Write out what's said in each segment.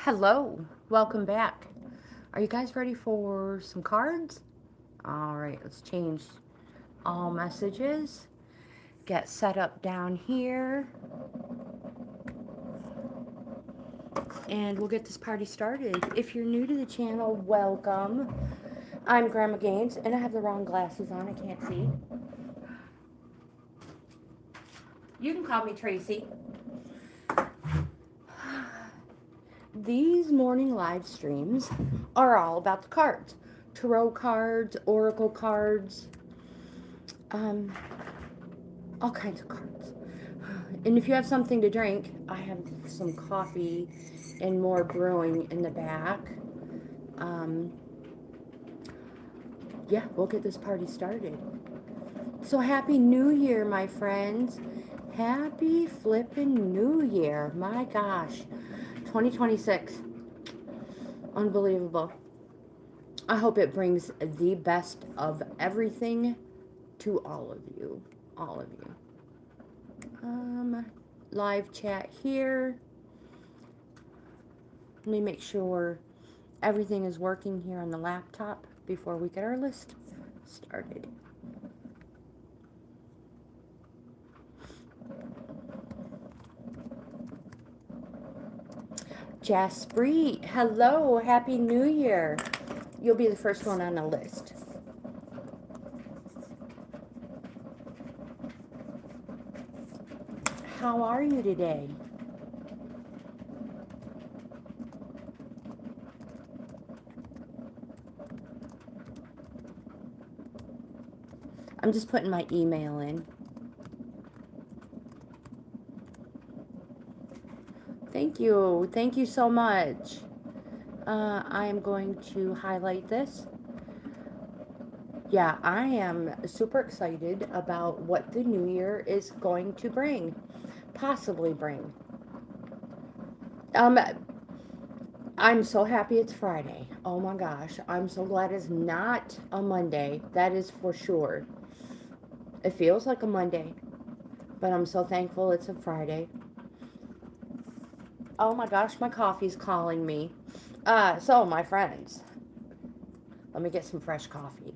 Hello, welcome back. Are you guys ready for some cards? All right, let's change all messages. Get set up down here. And we'll get this party started. If you're new to the channel, welcome. I'm Grandma Gaines, and I have the wrong glasses on. I can't see. You can call me Tracy. These morning live streams are all about the cards. Tarot cards, oracle cards, all kinds of cards. And if you have something to drink, I have some coffee and more brewing in the back. Yeah, we'll get this party started. So happy New Year, my friends. Happy flippin' New Year. My gosh. 2026. Unbelievable. I hope it brings the best of everything to all of you. All of you. Live chat here. Let me make sure everything is working here on the laptop before we get our list started. Jaspreet, hello, happy New Year. You'll be the first one on the list. How are you today? I'm just putting my email in. Thank you. Thank you so much. I am going to highlight this. Yeah, I am super excited about what the new year is going to bring. Possibly bring. I'm so happy it's Friday. Oh my gosh. I'm so glad it's not a Monday. That is for sure. It feels like a Monday, but I'm so thankful it's a Friday. Oh my gosh, my coffee's calling me. So my friends, let me get some fresh coffee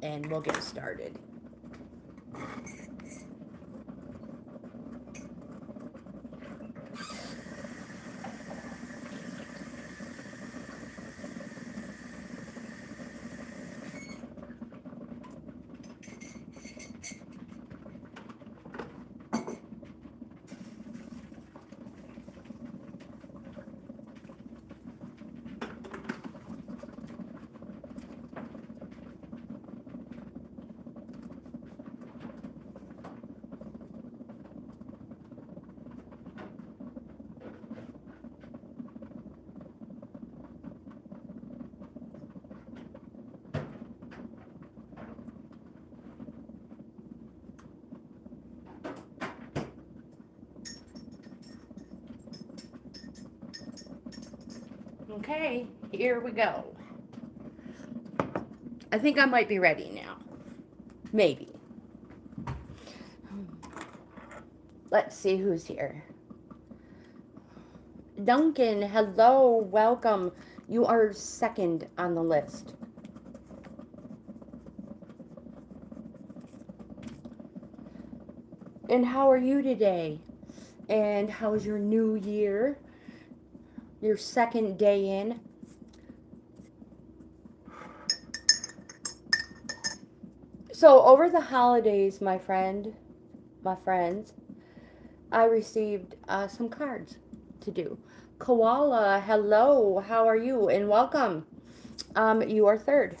and we'll get started. Okay, here we go. I think I might be ready now. Maybe. Let's see who's here. Duncan, hello, welcome. You are second on the list. And how are you today? And how's your new year? Your second day in? So over the holidays, my friends, I received some cards to do. Koala, hello, how are you? And welcome. You are third.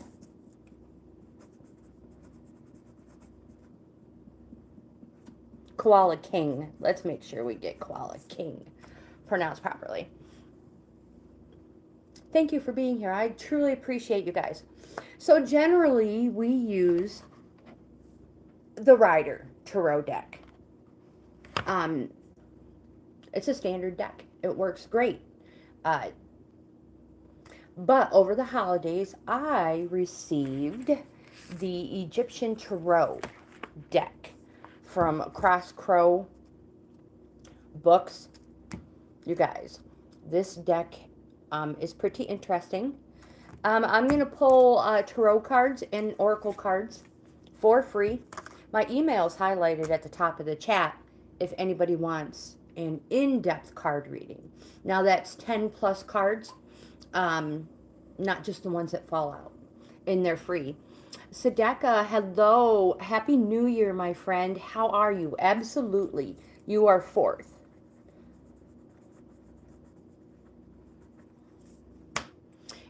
Koala King. Let's make sure we get Koala King pronounced properly. Thank you for being here. I truly appreciate you guys. So generally, we use the Rider Tarot deck. It's a standard deck. It works great. But over the holidays, I received the Egyptian Tarot deck from Cross Crow Books. You guys, this deck is pretty interesting. I'm going to pull tarot cards and oracle cards for free. My email is highlighted at the top of the chat if anybody wants an in-depth card reading. Now that's 10 plus cards, not just the ones that fall out, and they're free. Sadeka, hello. Happy New Year, my friend. How are you? Absolutely. You are fourth.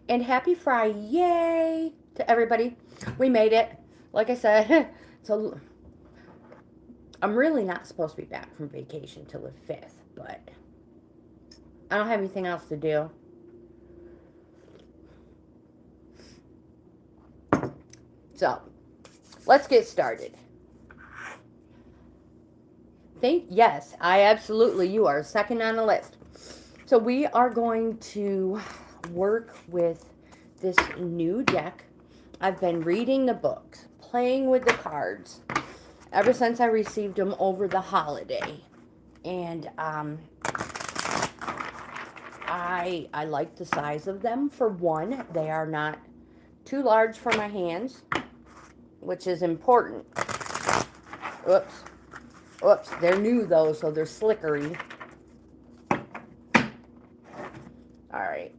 And happy Friday to everybody. We made it. Like I said, so I'm really not supposed to be back from vacation till the 5th, but I don't have anything else to do. So, let's get started. Yes, you are second on the list. So we are going to work with this new deck. I've been reading the books, playing with the cards ever since I received them over the holiday. And I like the size of them. For one, they are not too large for my hands, which is important. Oops, they're new though, so they're slickery. Alright.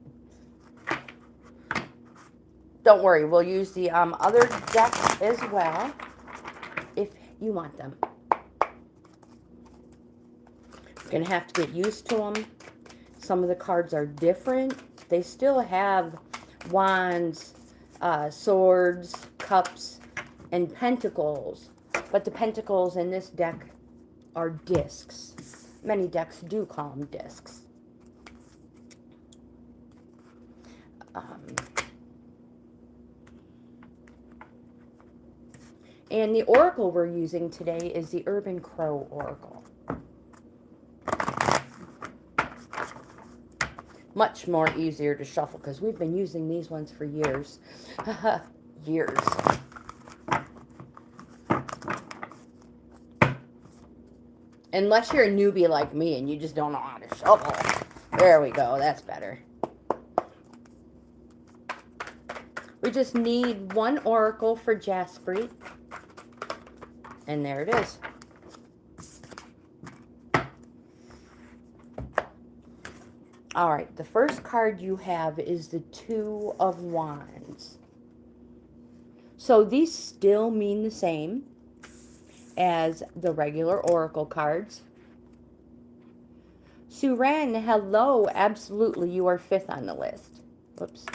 Don't worry, we'll use the other deck as well, if you want them. You're going to have to get used to them. Some of the cards are different. They still have wands, swords, cups, and pentacles. But the pentacles in this deck are discs. Many decks do call them discs. And the oracle we're using today is the Urban Crow Oracle. Much more easier to shuffle because we've been using these ones for years. Years. Unless you're a newbie like me and you just don't know how to shuffle. There we go. That's better. We just need one oracle for Jaspreet. And there it is. All right, the first card you have is the Two of Wands. So these still mean the same as the regular oracle cards. Suren, hello. Absolutely, you are 5th on the list. Whoops.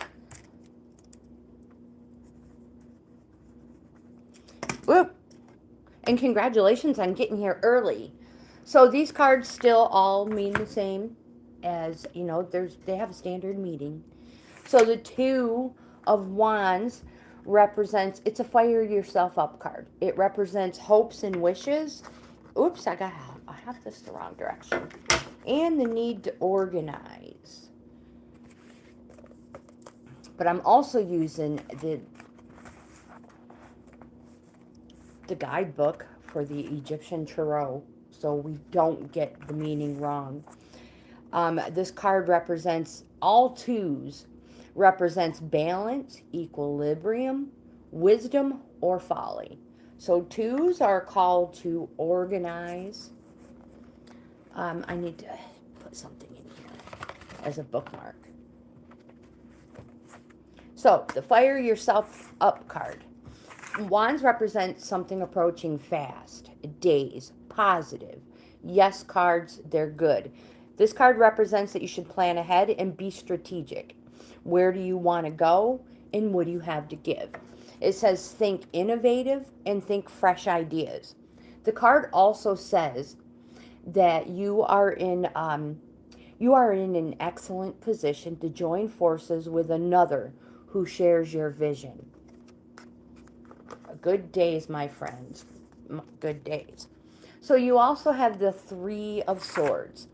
Whoop. And congratulations on getting here early. So these cards still all mean the same as, you know, they have a standard meaning. So the Two of Wands represents, it's a fire yourself up card. It represents hopes and wishes. Oops, I have this the wrong direction. And the need to organize. But I'm also using the guidebook for the Egyptian Tarot, so we don't get the meaning wrong. This card represents all twos, represents balance, equilibrium, wisdom, or folly. So twos are called to organize. I need to put something in here as a bookmark. So the fire yourself up card. Wands represent something approaching fast, days, positive. Yes cards, they're good. This card represents that you should plan ahead and be strategic. Where do you want to go and what do you have to give? It says think innovative and think fresh ideas. The card also says that you are in an excellent position to join forces with another who shares your vision. Good days, my friends. Good days. So you also have the Three of Swords.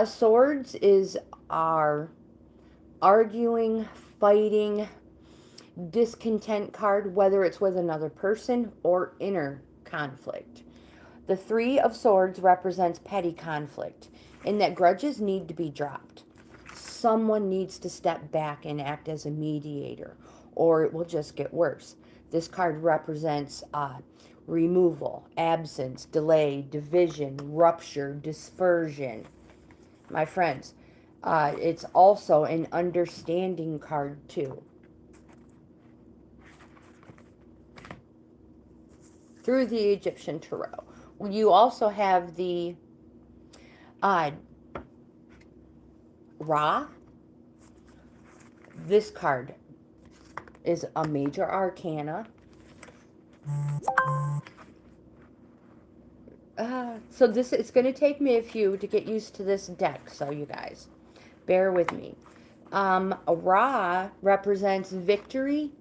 Swords is our arguing, fighting, discontent card, whether it's with another person or inner conflict. The Three of Swords represents petty conflict, in that grudges need to be dropped. someone needs to step back and act as a mediator, or it will just get worse. This card represents removal, absence, delay, division, rupture, dispersion. My friends, it's also an understanding card too. Through the Egyptian Tarot. You also have the Ra. This card is a major arcana. So this, it's going to take me a few to get used to this deck, so you guys, bear with me. Ra represents victory,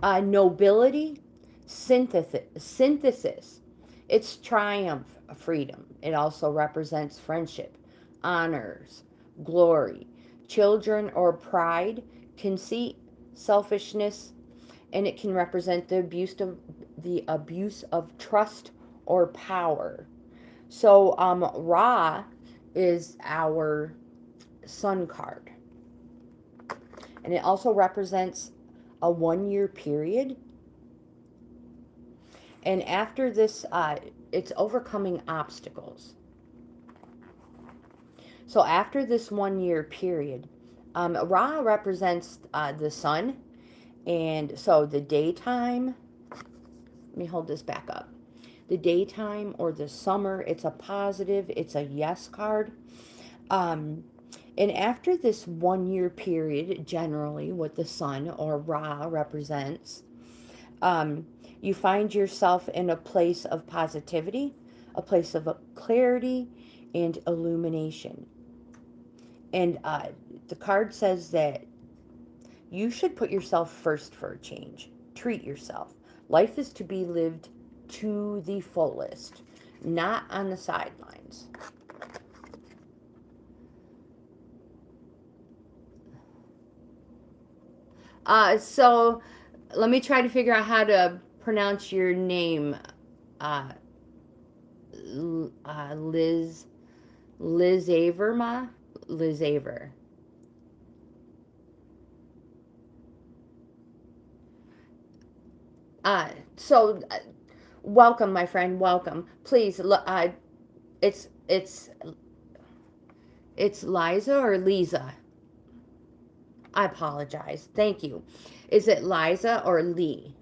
nobility, synthesis. It's triumph, freedom. It also represents friendship, honors, glory, children or pride, conceit, selfishness, and it can represent the abuse of trust or power. So Ra is our sun card, and it also represents a 1-year period. And after this, it's overcoming obstacles. So after this 1-year period, Ra represents the sun. And so the daytime, let me hold this back up. The daytime or the summer, it's a positive, it's a yes card. And after this 1-year period, generally what the sun or Ra represents, you find yourself in a place of positivity, a place of clarity and illumination. And the card says that you should put yourself first for a change. Treat yourself. Life is to be lived to the fullest, not on the sidelines. So let me try to figure out how to pronounce your name. Liz Averma? Liz Aver. So welcome, my friend, welcome. Please, it's Liza or Lisa? I apologize. Thank you. Is it Liza or Lee?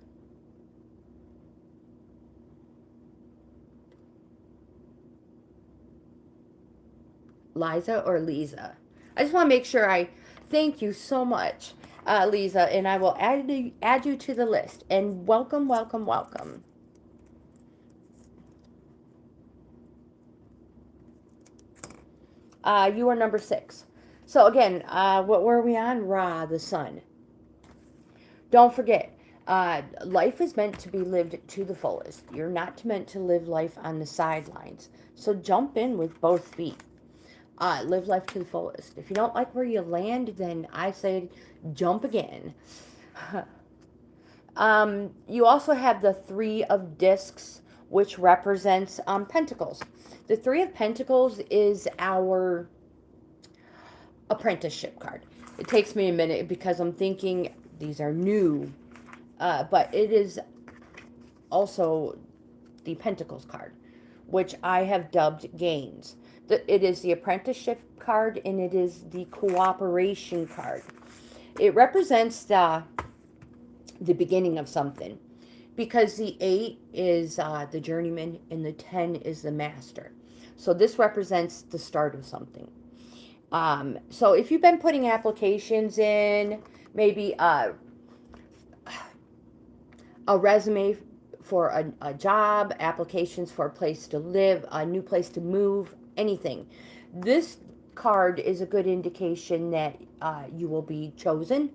Liza or Lisa? I just want to make sure I thank you so much, Lisa, and I will add you to the list. And welcome, welcome, welcome. You are number 6. So again, what were we on? Ra, the sun. Don't forget, life is meant to be lived to the fullest. You're not meant to live life on the sidelines. So jump in with both feet. Live life to the fullest. If you don't like where you land, then I say jump again. You also have the 3 of discs, which represents pentacles. The 3 of Pentacles is our apprenticeship card. It takes me a minute because I'm thinking these are new, but it is also the Pentacles card, which I have dubbed GAINZ. It is the apprenticeship card, and it is the cooperation card. It represents the beginning of something, because the 8 is the journeyman and the 10 is the master. So this represents the start of something. So if you've been putting applications in, maybe a resume for a job, applications for a place to live, a new place to move, anything, this card is a good indication that you will be chosen.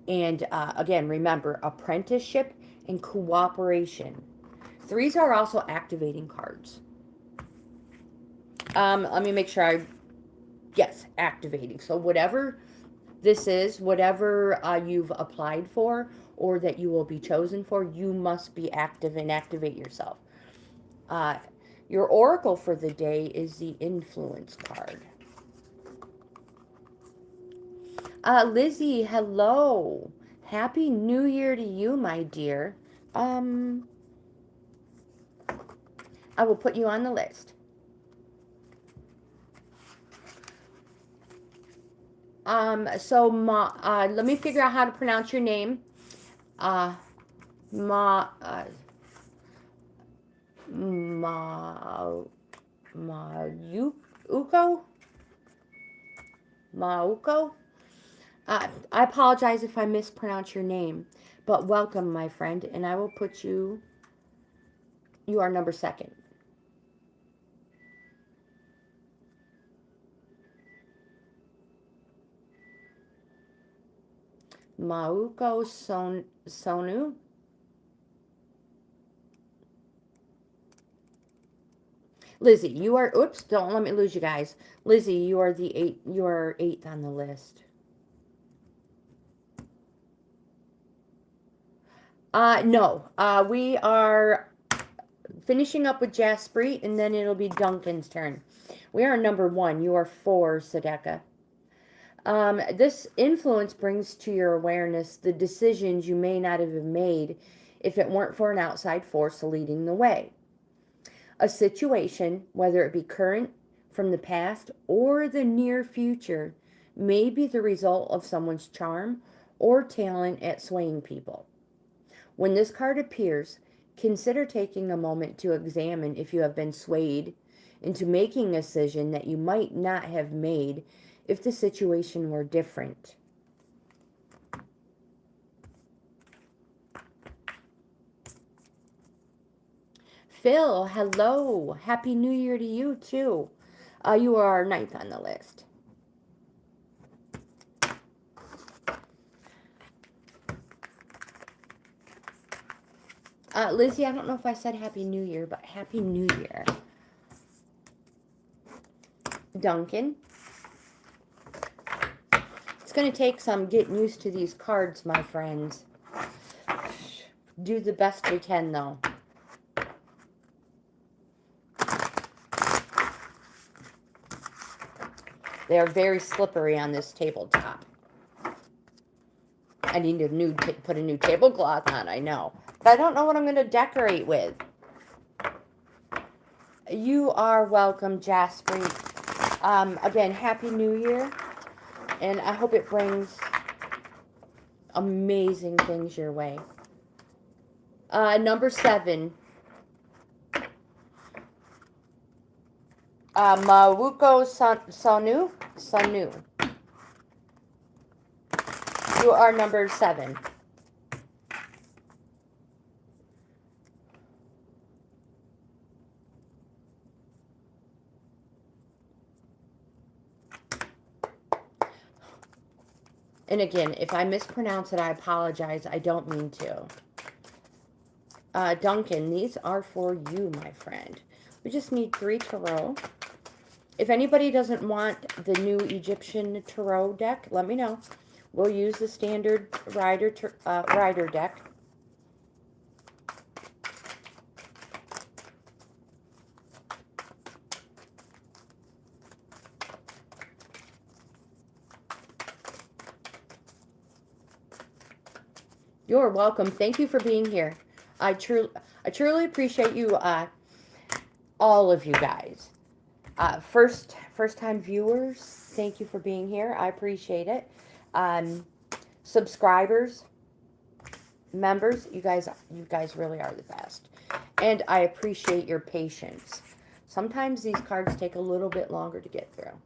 And again, remember, apprenticeship and cooperation. 3s are also activating cards. Let me make sure yes, activating. So whatever this is, whatever you've applied for or that you will be chosen for, you must be active and activate yourself. Your oracle for the day is the influence card. Lizzie, hello. Happy New Year to you, my dear. I will put you on the list. Let me figure out how to pronounce your name. Uh, Ma, Ma, Uko? Mauko? I apologize if I mispronounce your name, but welcome, my friend, and I will put you, you are number second. Mauko Sonu? Lizzie, you are, oops, don't let me lose you guys. Lizzie, you are you are eighth on the list. No, we are finishing up with Jasprit, and then it'll be Duncan's turn. We are number one. You are four, Sadeka. This influence brings to your awareness the decisions you may not have made if it weren't for an outside force leading the way. A situation, whether it be current, from the past, or the near future, may be the result of someone's charm or talent at swaying people. When this card appears, consider taking a moment to examine if you have been swayed into making a decision that you might not have made if the situation were different. Phil, hello. Happy New Year to you, too. You are ninth on the list. Lizzie, I don't know if I said Happy New Year, but Happy New Year. Duncan. It's going to take some getting used to these cards, my friends. Do the best we can, though. They are very slippery on this tabletop. I need to put a new tablecloth on, I know. But I don't know what I'm going to decorate with. You are welcome, Jasper. Again, Happy New Year. And I hope it brings amazing things your way. Number 7. Mawuko Sanu. You are number 7. And again, if I mispronounce it, I apologize. I don't mean to. Duncan, these are for you, my friend. We just need 3 tarot. If anybody doesn't want the new Egyptian tarot deck, let me know. We'll use the standard rider deck. You're welcome. Thank you for being here. I truly appreciate you, all of you guys. First time viewers, thank you for being here. I appreciate it. Subscribers, members, you guys really are the best. And I appreciate your patience. Sometimes these cards take a little bit longer to get through.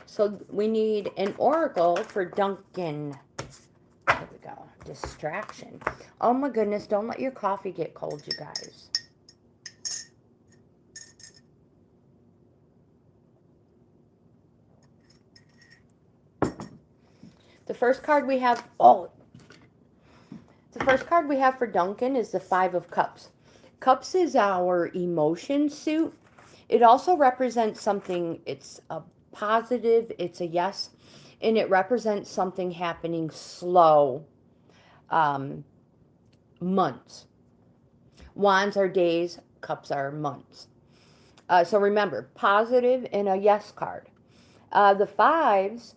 So we need an oracle for Duncan. There we go. Distraction. Oh my goodness, don't let your coffee get cold, you guys. The first card we have, the first card we have for Duncan is the 5 of Cups. Cups is our emotion suit. It also represents something, it's a positive, it's a yes, and it represents something happening slow, um, months. Wands are days, cups are months. So remember, positive and a yes card. The fives,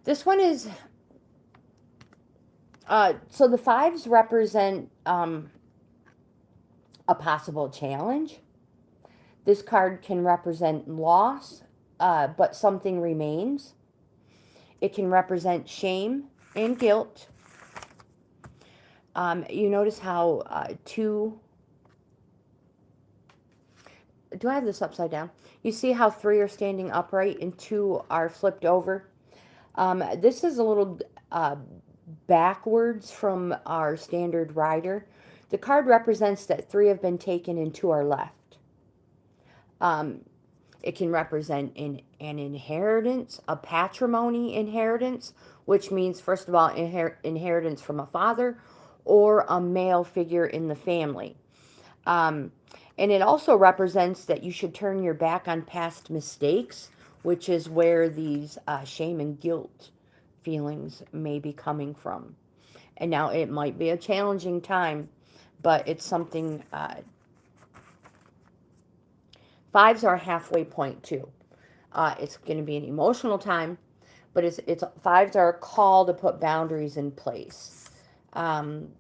this one is, so the fives represent a possible challenge. This card can represent loss, but something remains. It can represent shame and guilt. You notice how two, do I have this upside down? You see how three are standing upright and two are flipped over? This is a little backwards from our standard rider. The card represents that three have been taken and two are left. It can represent an inheritance, a patrimony inheritance, which means, first of all, inheritance from a father or a male figure in the family. And it also represents that you should turn your back on past mistakes, which is where these shame and guilt feelings may be coming from. And now it might be a challenging time, but it's something. Fives are a halfway point too. It's going to be an emotional time, but it's fives are a call to put boundaries in place. And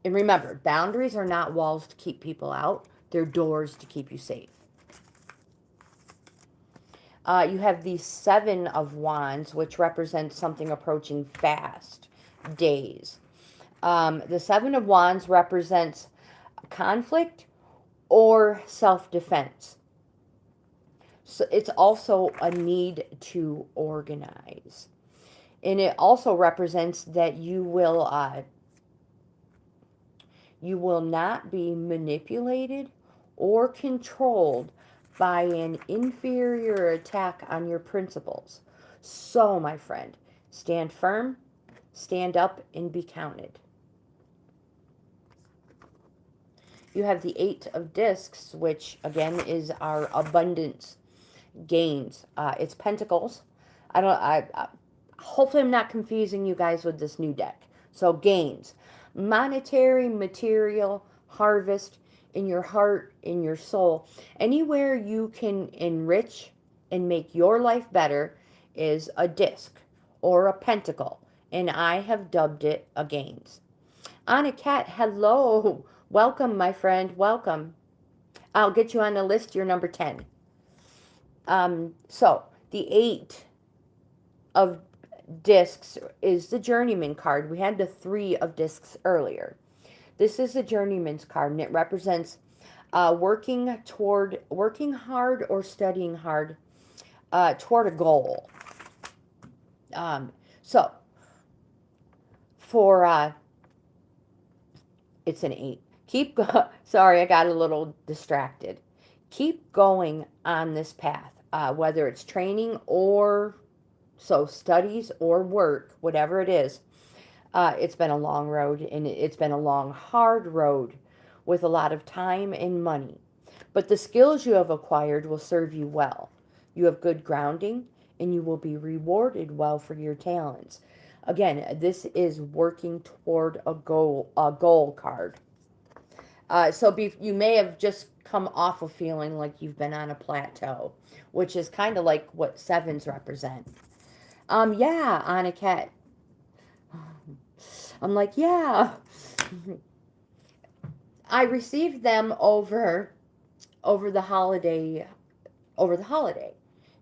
remember, boundaries are not walls to keep people out. They're doors to keep you safe. You have the Seven of Wands, which represents something approaching fast, days. The Seven of Wands represents conflict or self-defense. So it's also a need to organize. And it also represents that you will not be manipulated or controlled by an inferior attack on your principles. So, my friend, stand firm, stand up, and be counted. You have the Eight of Discs, which again is our abundance, gains. It's Pentacles. Hopefully I'm not confusing you guys with this new deck. So gains, monetary, material, harvest in your heart, in your soul. Anywhere you can enrich and make your life better is a disc or a pentacle. And I have dubbed it a gains. Anna Cat, hello. Welcome, my friend. Welcome. I'll get you on the list. You're number 10. So the Eight of Discs is the Journeyman card. We had the Three of Discs earlier. This is the Journeyman's card, and it represents working hard or studying hard toward a goal. So for it's an 8. Sorry, I got a little distracted. Keep going on this path, whether it's training or studies or work, whatever it is. It's been a long road, and it's been a long, hard road with a lot of time and money. But the skills you have acquired will serve you well. You have good grounding, and you will be rewarded well for your talents. Again, this is working toward a goal card. You may have just come off of feeling like you've been on a plateau, which is kind of like what sevens represent. Yeah, Anna Cat. I'm like, yeah. I received them over the holiday,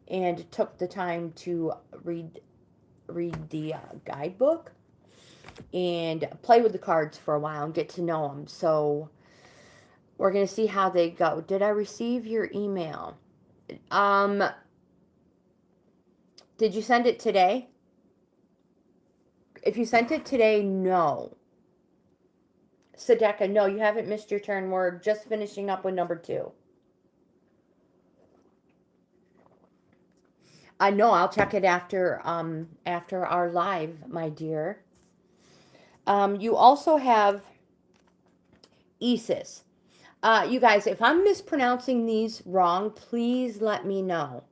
and took the time to read the guidebook and play with the cards for a while and get to know them. So we're going to see how they go. Did I receive your email? Did you send it today? If you sent it today, no. Sadeka, no, you haven't missed your turn. We're just finishing up with number 2. I know, I'll check it after our live, my dear. You also have Isis. You guys, if I'm mispronouncing these wrong, please let me know.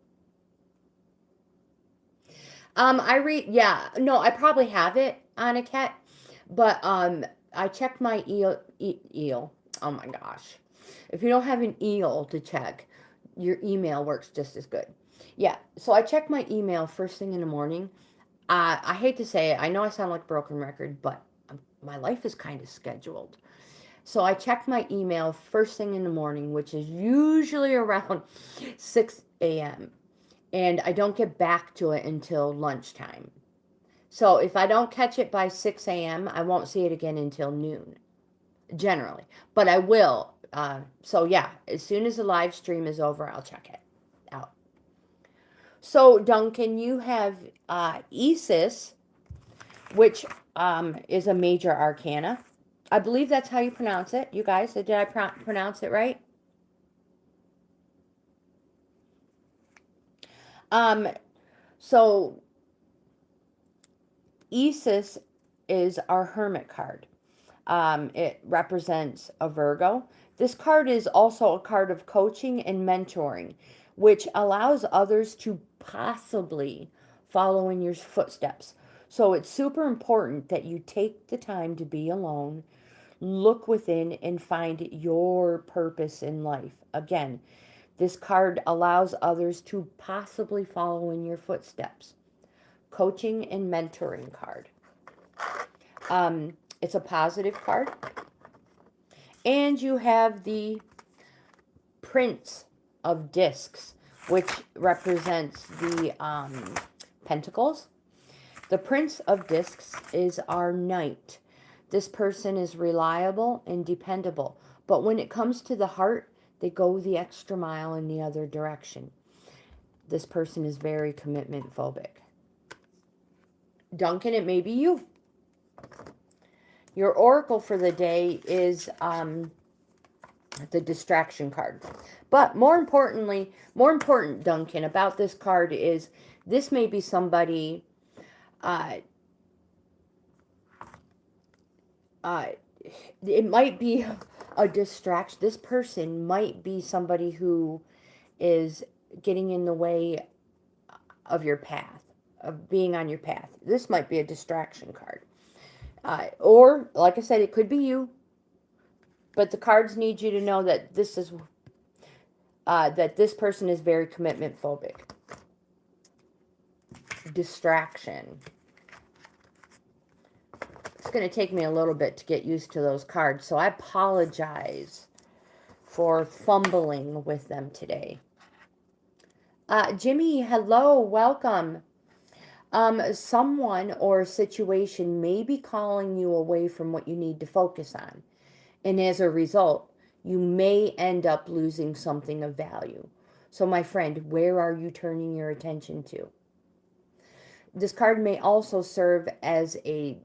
I read, yeah, no, I probably have it on a cat, but I checked my eel. Oh my gosh. If you don't have an eel to check, your email works just as good. Yeah, so I check my email first thing in the morning. I hate to say it, I know I sound like a broken record, but my life is kind of scheduled. So I check my email first thing in the morning, which is usually around 6 a.m. And I don't get back to it until lunchtime. So if I don't catch it by 6 a.m., I won't see it again until noon, generally. But I will. So yeah, as soon as the live stream is over, I'll check it out. So Duncan, you have Isis, which is a major arcana. I believe that's how you pronounce it. You guys, did I pronounce it right? So Isis is our hermit card. It represents a Virgo. This card is also a card of coaching and mentoring, which allows others to possibly follow in your footsteps. So it's super important that you take the time to be alone, look within, and find your purpose in life. Again, this card allows others to possibly follow in your footsteps. Coaching and mentoring card. It's a positive card. And you have the Prince of Discs, which represents the Pentacles. The Prince of Discs is our knight. This person is reliable and dependable, but when it comes to the heart, they go the extra mile in the other direction. This person is very commitment phobic. Duncan, it may be you. Your oracle for the day is the distraction card. But more important, Duncan, about this card is this may be somebody it might be a distraction. This person might be somebody who is getting in the way of your path, of being on your path. This might be a distraction card. Or, like I said, it could be you. But the cards need you to know that this is that this person is very commitment phobic. Distraction. It's going to take me a little bit to get used to those cards, so I apologize for fumbling with them today. Jimmy, hello, welcome. Someone or situation may be calling you away from what you need to focus on. And as a result, you may end up losing something of value. So my friend, where are you turning your attention to? This card may also serve as a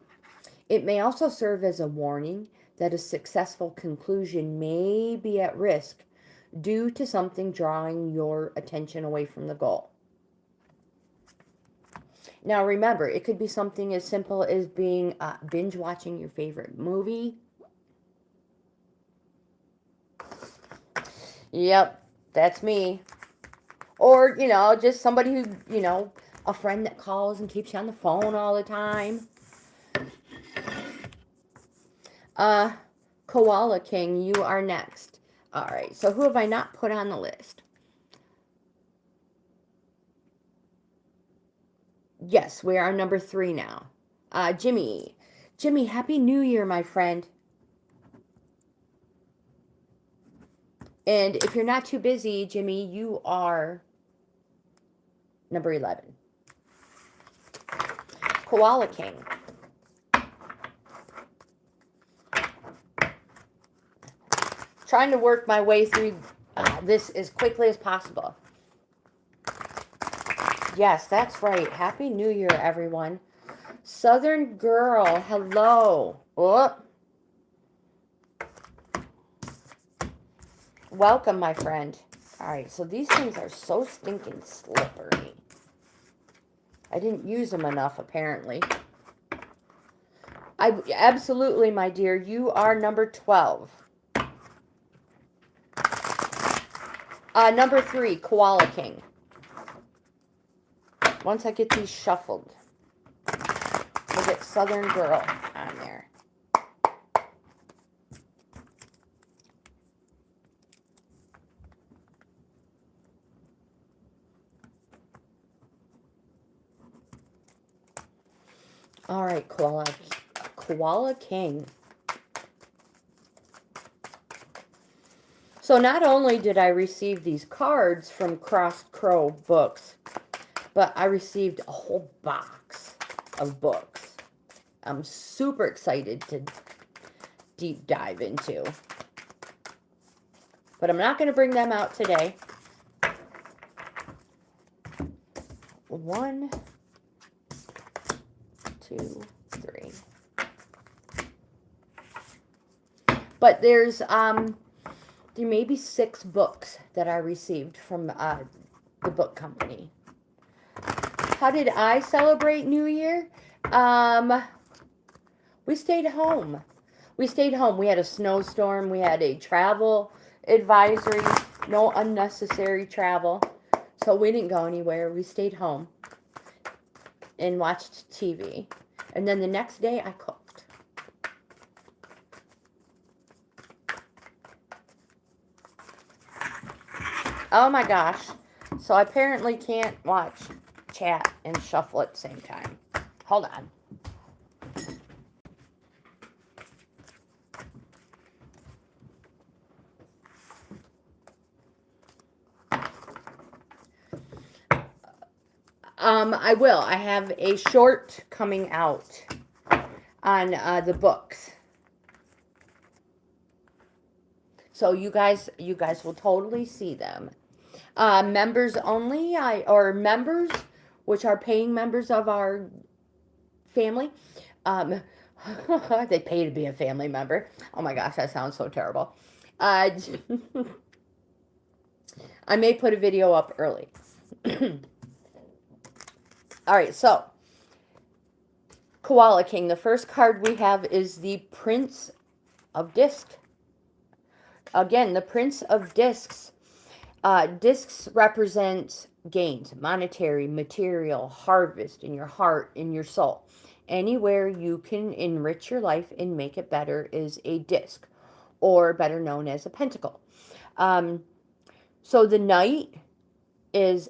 warning that a successful conclusion may be at risk due to something drawing your attention away from the goal. Now remember, it could be something as simple as being binge watching your favorite movie. Yep, that's me. Or, just somebody who, a friend that calls and keeps you on the phone all the time. Koala King, you are next. All right, so who have I not put on the list? Yes, we are number 3 now. Jimmy. Jimmy, Happy New Year, my friend. And if you're not too busy, Jimmy, you are number 11. Koala King. Trying to work my way through this as quickly as possible. Yes, that's right. Happy New Year, everyone. Southern Girl, hello. Oh. Welcome, my friend. All right, so these things are so stinking slippery. I didn't use them enough, apparently. Absolutely, my dear. You are number 12. Number 3, Koala King. once I get these shuffled, we'll get Southern Girl on there. All right, Koala King. So not only did I receive these cards from Crossed Crow Books, but I received a whole box of books I'm super excited to deep dive into. But I'm not going to bring them out today. 1, 2, 3. But there's there may be 6 books that I received from the book company. How did I celebrate New Year? We stayed home. We stayed home. We had a snowstorm. We had a travel advisory. No unnecessary travel. So we didn't go anywhere. We stayed home and watched TV. And then the next day I cooked. Oh my gosh. So I apparently can't watch, chat, and shuffle at the same time. Hold on. I will. I have a short coming out on the books. So you guys will totally see them. Members only, or members, which are paying members of our family. They pay to be a family member. Oh my gosh, that sounds so terrible. I may put a video up early. All right, so Koala King. The first card we have is the Prince of Discs. Again, the Prince of Discs. Discs represent gains, monetary, material, harvest in your heart, in your soul. Anywhere you can enrich your life and make it better is a disc, or better known as a pentacle. So the Knight is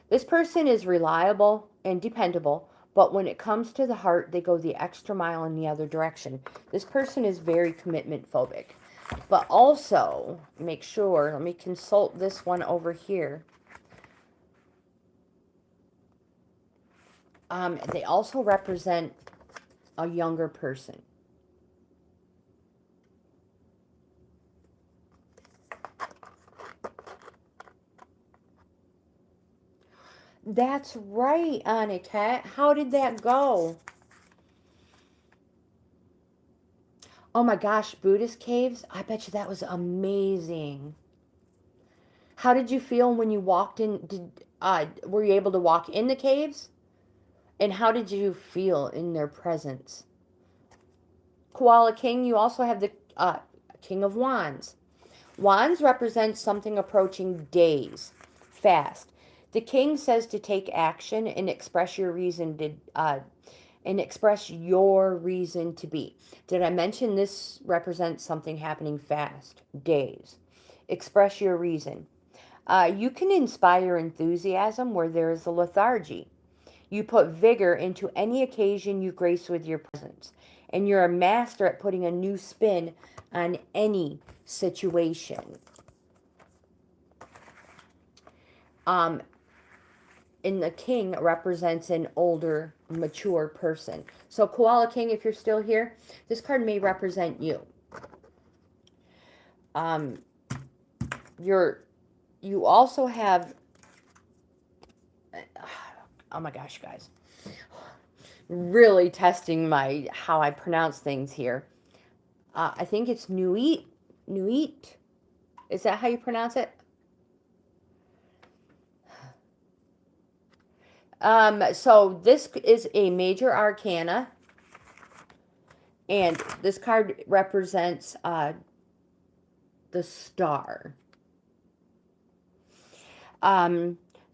this person is reliable and dependable, but when it comes to the heart, they go the extra mile in the other direction. This person is very commitment phobic. But also, make sure, let me consult this one over here. They also represent a younger person. That's right, Annika. How did that go? Oh my gosh, Buddhist caves? I bet you that was amazing. How did you feel when you walked in? Were you able to walk in the caves? And how did you feel in their presence? Koala King, you also have the King of Wands. Wands represents something approaching days, fast. The King says to take action and express your reason to be. Did I mention this represents something happening fast, days? Express your reason. You can inspire enthusiasm where there is a lethargy. You put vigor into any occasion you grace with your presence. And you're a master at putting a new spin on any situation. And the King represents an older, mature person. So Koala King, if you're still here, this card may represent you. You also have, oh my gosh, guys, really testing how I pronounce things here. I think it's Nuit. Is that how you pronounce it? So this is a major arcana, and this card represents the star.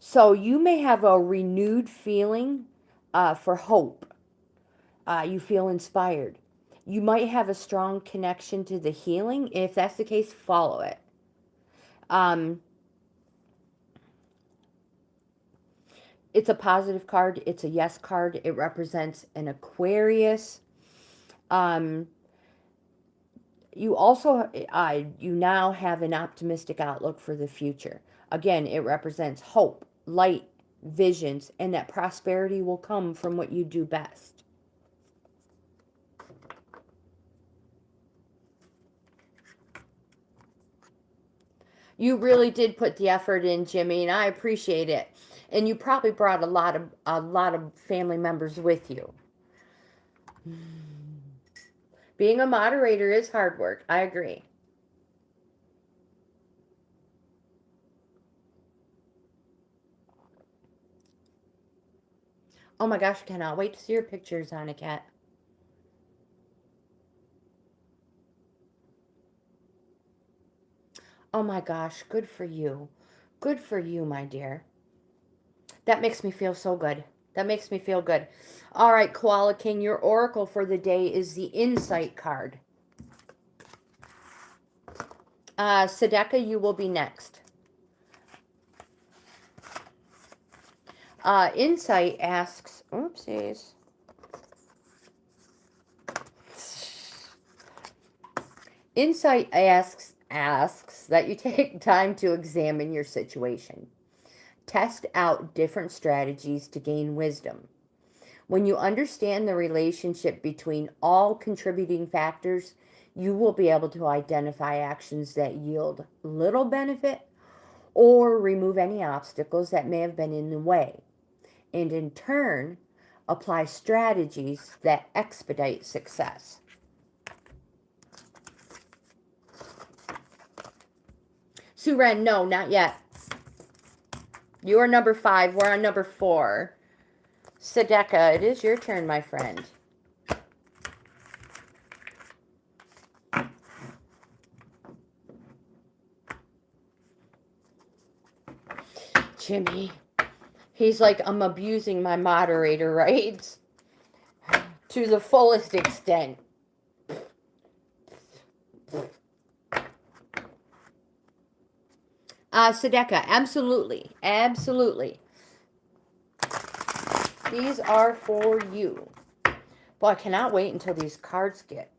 So you may have a renewed feeling for hope. You feel inspired. You might have a strong connection to the healing. If that's the case, follow it. Um, it's a positive card. It's a yes card. It represents an Aquarius. Um, you also, you now have an optimistic outlook for the future. Again, it represents hope, light, visions, and that prosperity will come from what you do best. You really did put the effort in, Jimmy, and I appreciate it. And you probably brought a lot of family members with you. Being a moderator is hard work. I agree. Oh my gosh, I cannot wait to see your pictures, Cat. Oh my gosh, good for you. Good for you, my dear. That makes me feel so good. That makes me feel good. All right, Koala King, your oracle for the day is the Insight card. Sedeka, you will be next. Insight asks, oopsies. Insight asks that you take time to examine your situation. Test out different strategies to gain wisdom. When you understand the relationship between all contributing factors, you will be able to identify actions that yield little benefit or remove any obstacles that may have been in the way, and in turn, apply strategies that expedite success. Suren, no, not yet. You are number 5. We're on number 4. Sedeka, it is your turn, my friend. Jimmy, he's like, I'm abusing my moderator rights to the fullest extent. Sedeka, absolutely. Absolutely. These are for you. Well, I cannot wait until these cards get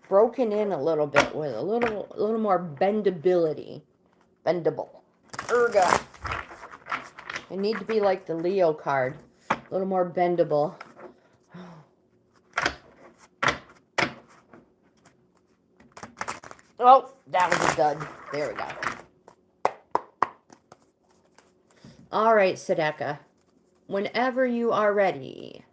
broken in a little bit with a little more bendability. Bendable. Erga. They need to be like the Leo card. A little more bendable. Oh, that was a dud. There we go. All right, Sedeka. Whenever you are ready.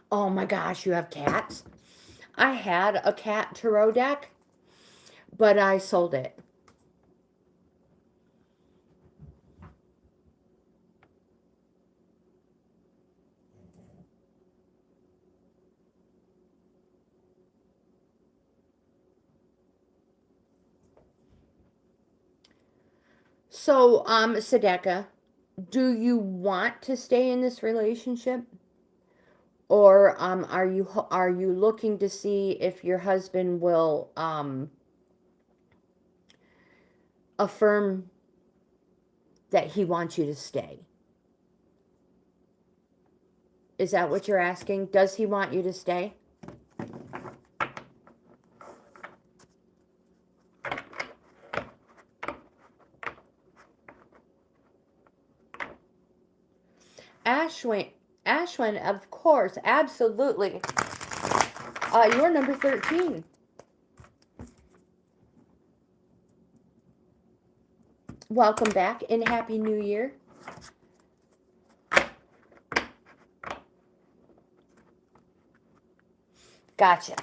Oh my gosh, you have cats? I had a cat tarot deck, but I sold it. So, Sedeka, do you want to stay in this relationship? Or are you looking to see if your husband will affirm that he wants you to stay? Is that what you're asking? Does he want you to stay? Ashwin, of course, absolutely. You're number 13. Welcome back and Happy New Year. Gotcha.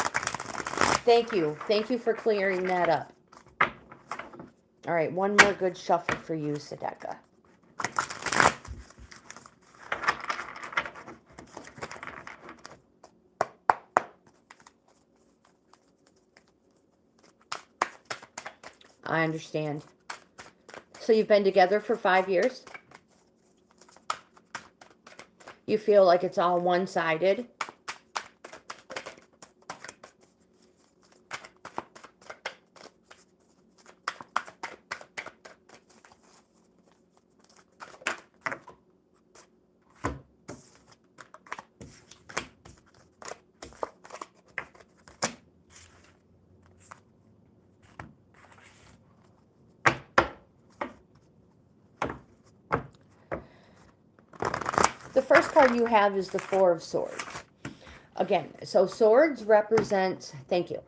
Thank you. Thank you for clearing that up. All right, one more good shuffle for you, Sadeka. I understand. So you've been together for 5 years? You feel like it's all one-sided? The first card you have is the Four of Swords. Again, so swords represents, thank you.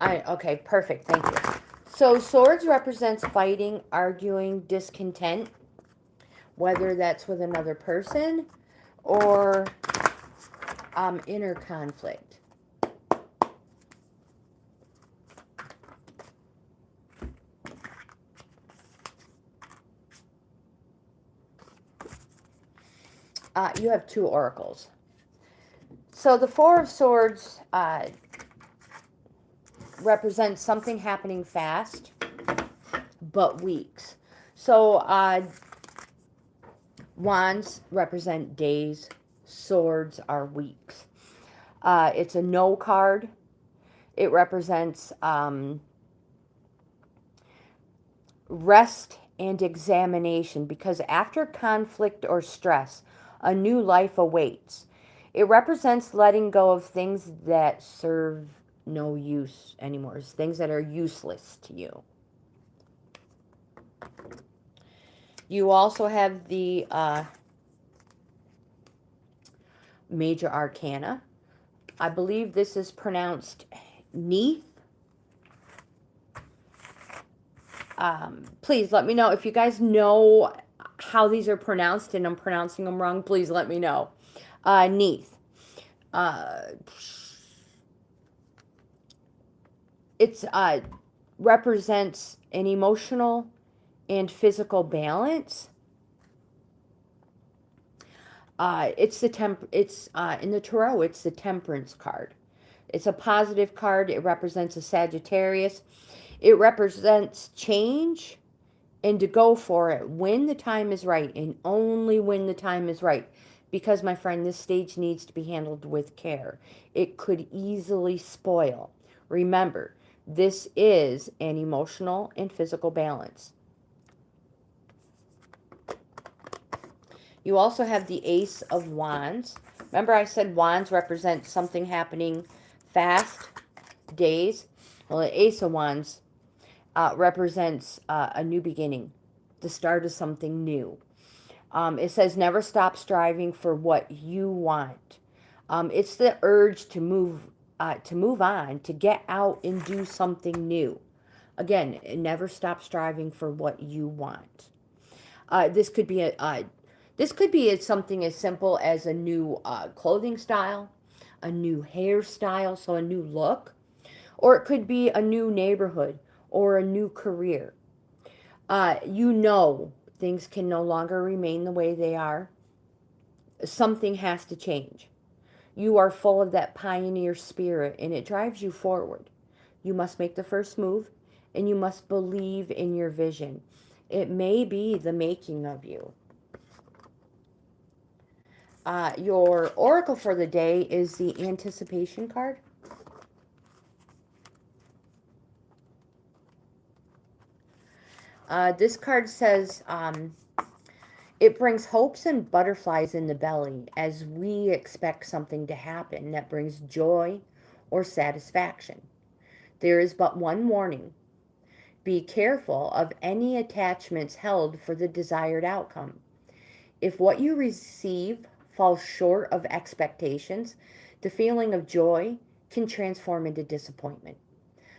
Okay, perfect, thank you. So swords represents fighting, arguing, discontent, whether that's with another person or inner conflict. You have 2 oracles. So the Four of Swords represents something happening fast, but weeks. So wands represent days, swords are weeks. It's a no card. It represents rest and examination, because after conflict or stress, a new life awaits. It represents letting go of things that serve no use anymore, things that are useless to you. You also have the Major Arcana. I believe this is pronounced Neath. Please let me know if you guys know how these are pronounced and I'm pronouncing them wrong. Please let me know. Neath. It's represents an emotional and physical balance. It's in the tarot, it's the Temperance card. It's a positive card. It represents a Sagittarius. It represents change and to go for it when the time is right, and only when the time is right. Because, my friend, this stage needs to be handled with care. It could easily spoil. Remember, this is an emotional and physical balance. You also have the Ace of Wands. Remember I said wands represent something happening fast, days. Well, the Ace of Wands represents a new beginning, the start of something new. It says never stop striving for what you want. It's the urge to move on, to get out and do something new. Again, never stop striving for what you want. This could be something as simple as a new clothing style, a new hairstyle, so a new look, or it could be a new neighborhood or a new career. Things can no longer remain the way they are. Something has to change. You are full of that pioneer spirit, and it drives you forward. You must make the first move, and you must believe in your vision. It may be the making of you. Your oracle for the day is the Anticipation card. This card says it brings hopes and butterflies in the belly as we expect something to happen that brings joy or satisfaction. There is but one warning. Be careful of any attachments held for the desired outcome. If what you receive falls short of expectations, the feeling of joy can transform into disappointment.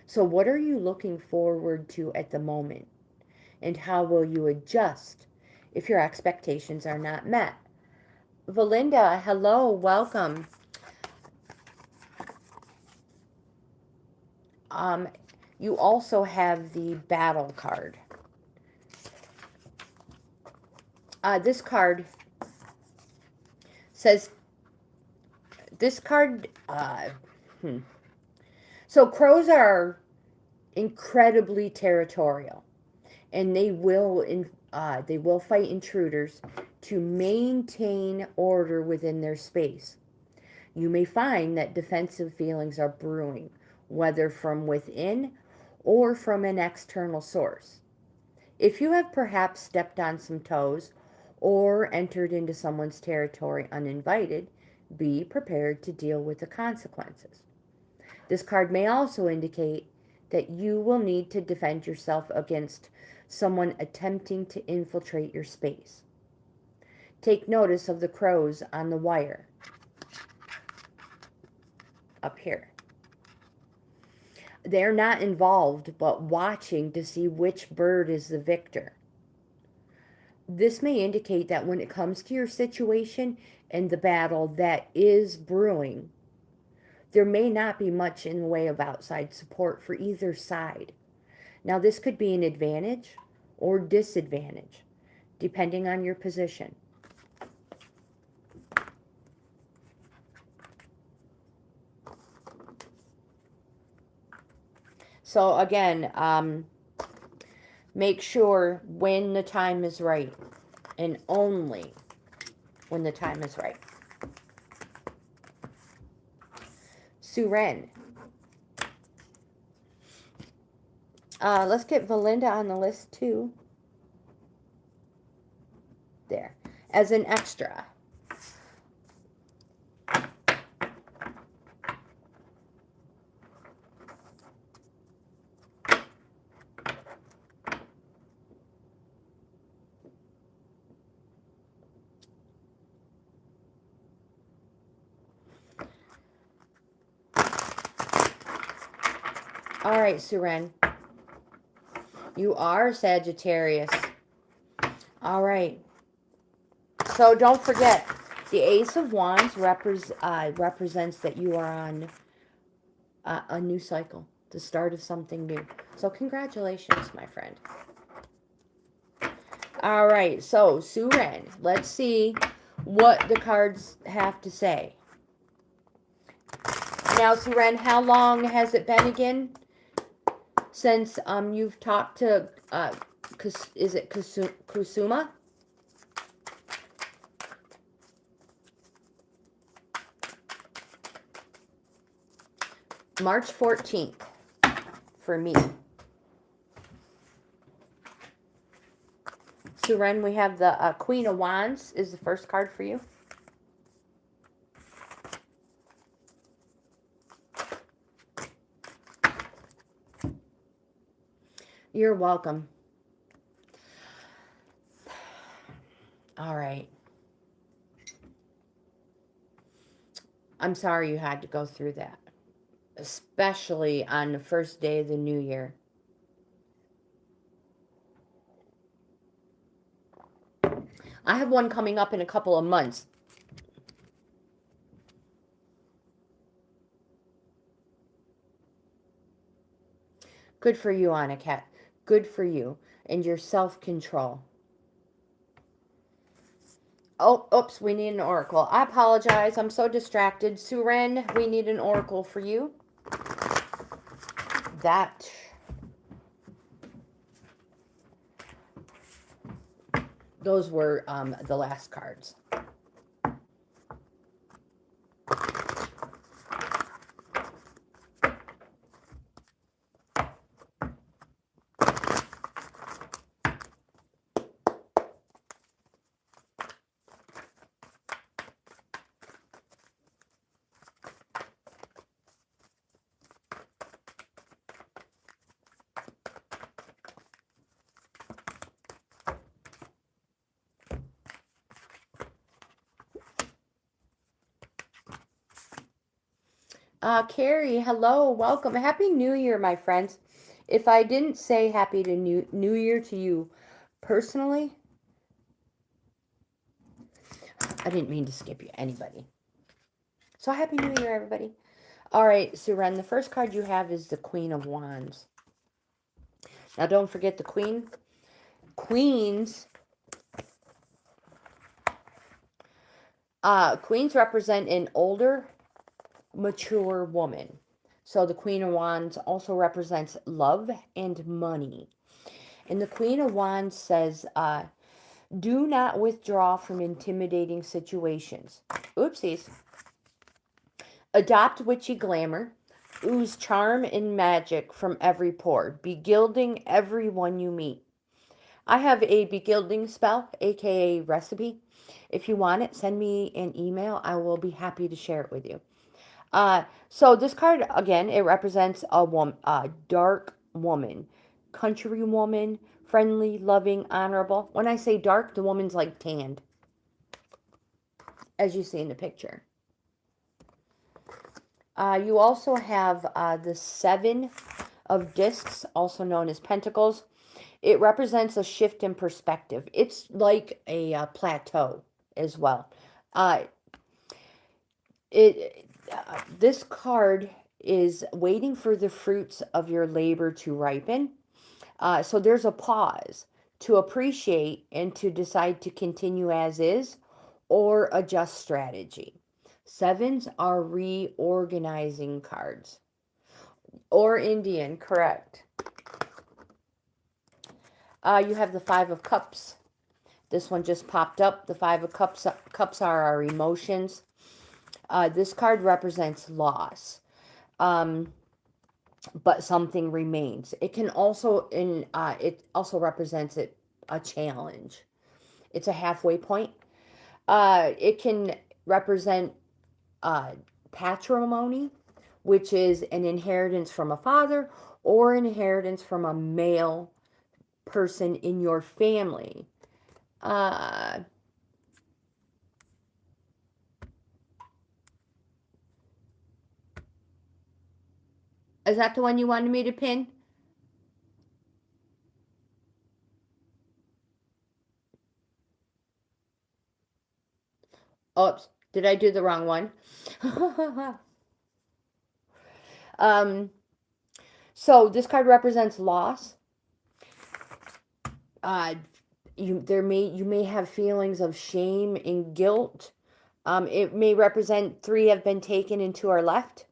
So what are you looking forward to at the moment? And how will you adjust if your expectations are not met? Valinda, hello, welcome. You also have the battle card. This card says, this card, So crows are incredibly territorial, and they will fight intruders to maintain order within their space. You may find that defensive feelings are brewing, whether from within or from an external source. If you have perhaps stepped on some toes or entered into someone's territory uninvited, be prepared to deal with the consequences. This card may also indicate that you will need to defend yourself against someone attempting to infiltrate your space. Take notice of the crows on the wire up here. They're not involved, but watching to see which bird is the victor. This may indicate that when it comes to your situation and the battle that is brewing, there may not be much in the way of outside support for either side. Now, this could be an advantage or disadvantage, depending on your position. So again, make sure when the time is right, and only when the time is right. Suren. Let's get Valinda on the list too. There. As an extra. All right, Suren. You are Sagittarius. All right. So don't forget, the Ace of Wands represents that you are on a new cycle, the start of something new. So congratulations, my friend. All right, so Suren, let's see what the cards have to say. Now, Suren, how long has it been again since you've talked to, is it Kusuma? March 14th for me. Suren, we have the Queen of Wands is the first card for you. You're welcome. All right. I'm sorry you had to go through that, especially on the first day of the new year. I have one coming up in a couple of months. Good for you, Anna Cat. Good for you and your self-control. Oh, oops, we need an oracle. I apologize. I'm so distracted. Suren, we need an oracle for you. Those were the last cards. Carrie, hello, welcome. Happy New Year, my friends. If I didn't say Happy New Year to you personally, I didn't mean to skip you, anybody. So Happy New Year, everybody. All right, Suren, the first card you have is the Queen of Wands. Now, don't forget the Queen. Queens represent an older, mature woman. So the Queen of Wands also represents love and money. And the Queen of Wands says, do not withdraw from intimidating situations. Oopsies. Adopt witchy glamour. Ooze charm and magic from every pore. Begilding everyone you meet. I have a begilding spell, aka recipe. If you want it, send me an email. I will be happy to share it with you. So this card, again, it represents a dark woman, country woman, friendly, loving, honorable. When I say dark, the woman's like tanned, as you see in the picture. You also have the Seven of Discs, also known as Pentacles. It represents a shift in perspective. It's like a plateau as well. This card is waiting for the fruits of your labor to ripen. So there's a pause to appreciate and to decide to continue as is or adjust strategy. Sevens are reorganizing cards. Or Indian, correct. You have the Five of Cups. This one just popped up. The Five of Cups are our emotions. This card represents loss. But something remains. It can also it also represents a challenge. It's a halfway point. It can represent patrimony, which is an inheritance from a father or inheritance from a male person in your family. Is that the one you wanted me to pin? Oops, did I do the wrong one? So this card represents loss. You may have feelings of shame and guilt. It may represent 3 have been taken and 2 are left.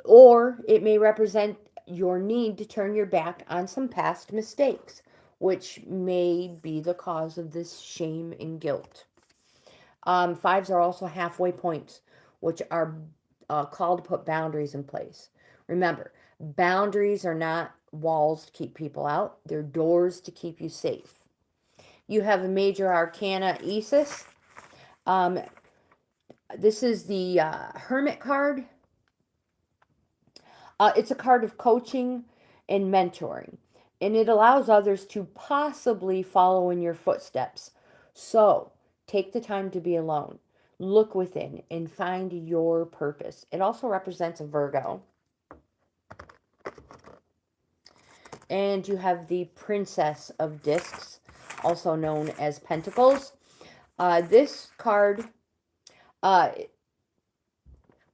Or it may represent your need to turn your back on some past mistakes, which may be the cause of this shame and guilt. 5s are also halfway points, which are called to put boundaries in place. Remember, boundaries are not walls to keep people out. They're doors to keep you safe. You have a major arcana, Isis. This is the Hermit card. It's a card of coaching and mentoring, and it allows others to possibly follow in your footsteps. So take the time to be alone. Look within and find your purpose. It also represents a Virgo. And you have the Princess of Discs, also known as Pentacles. This card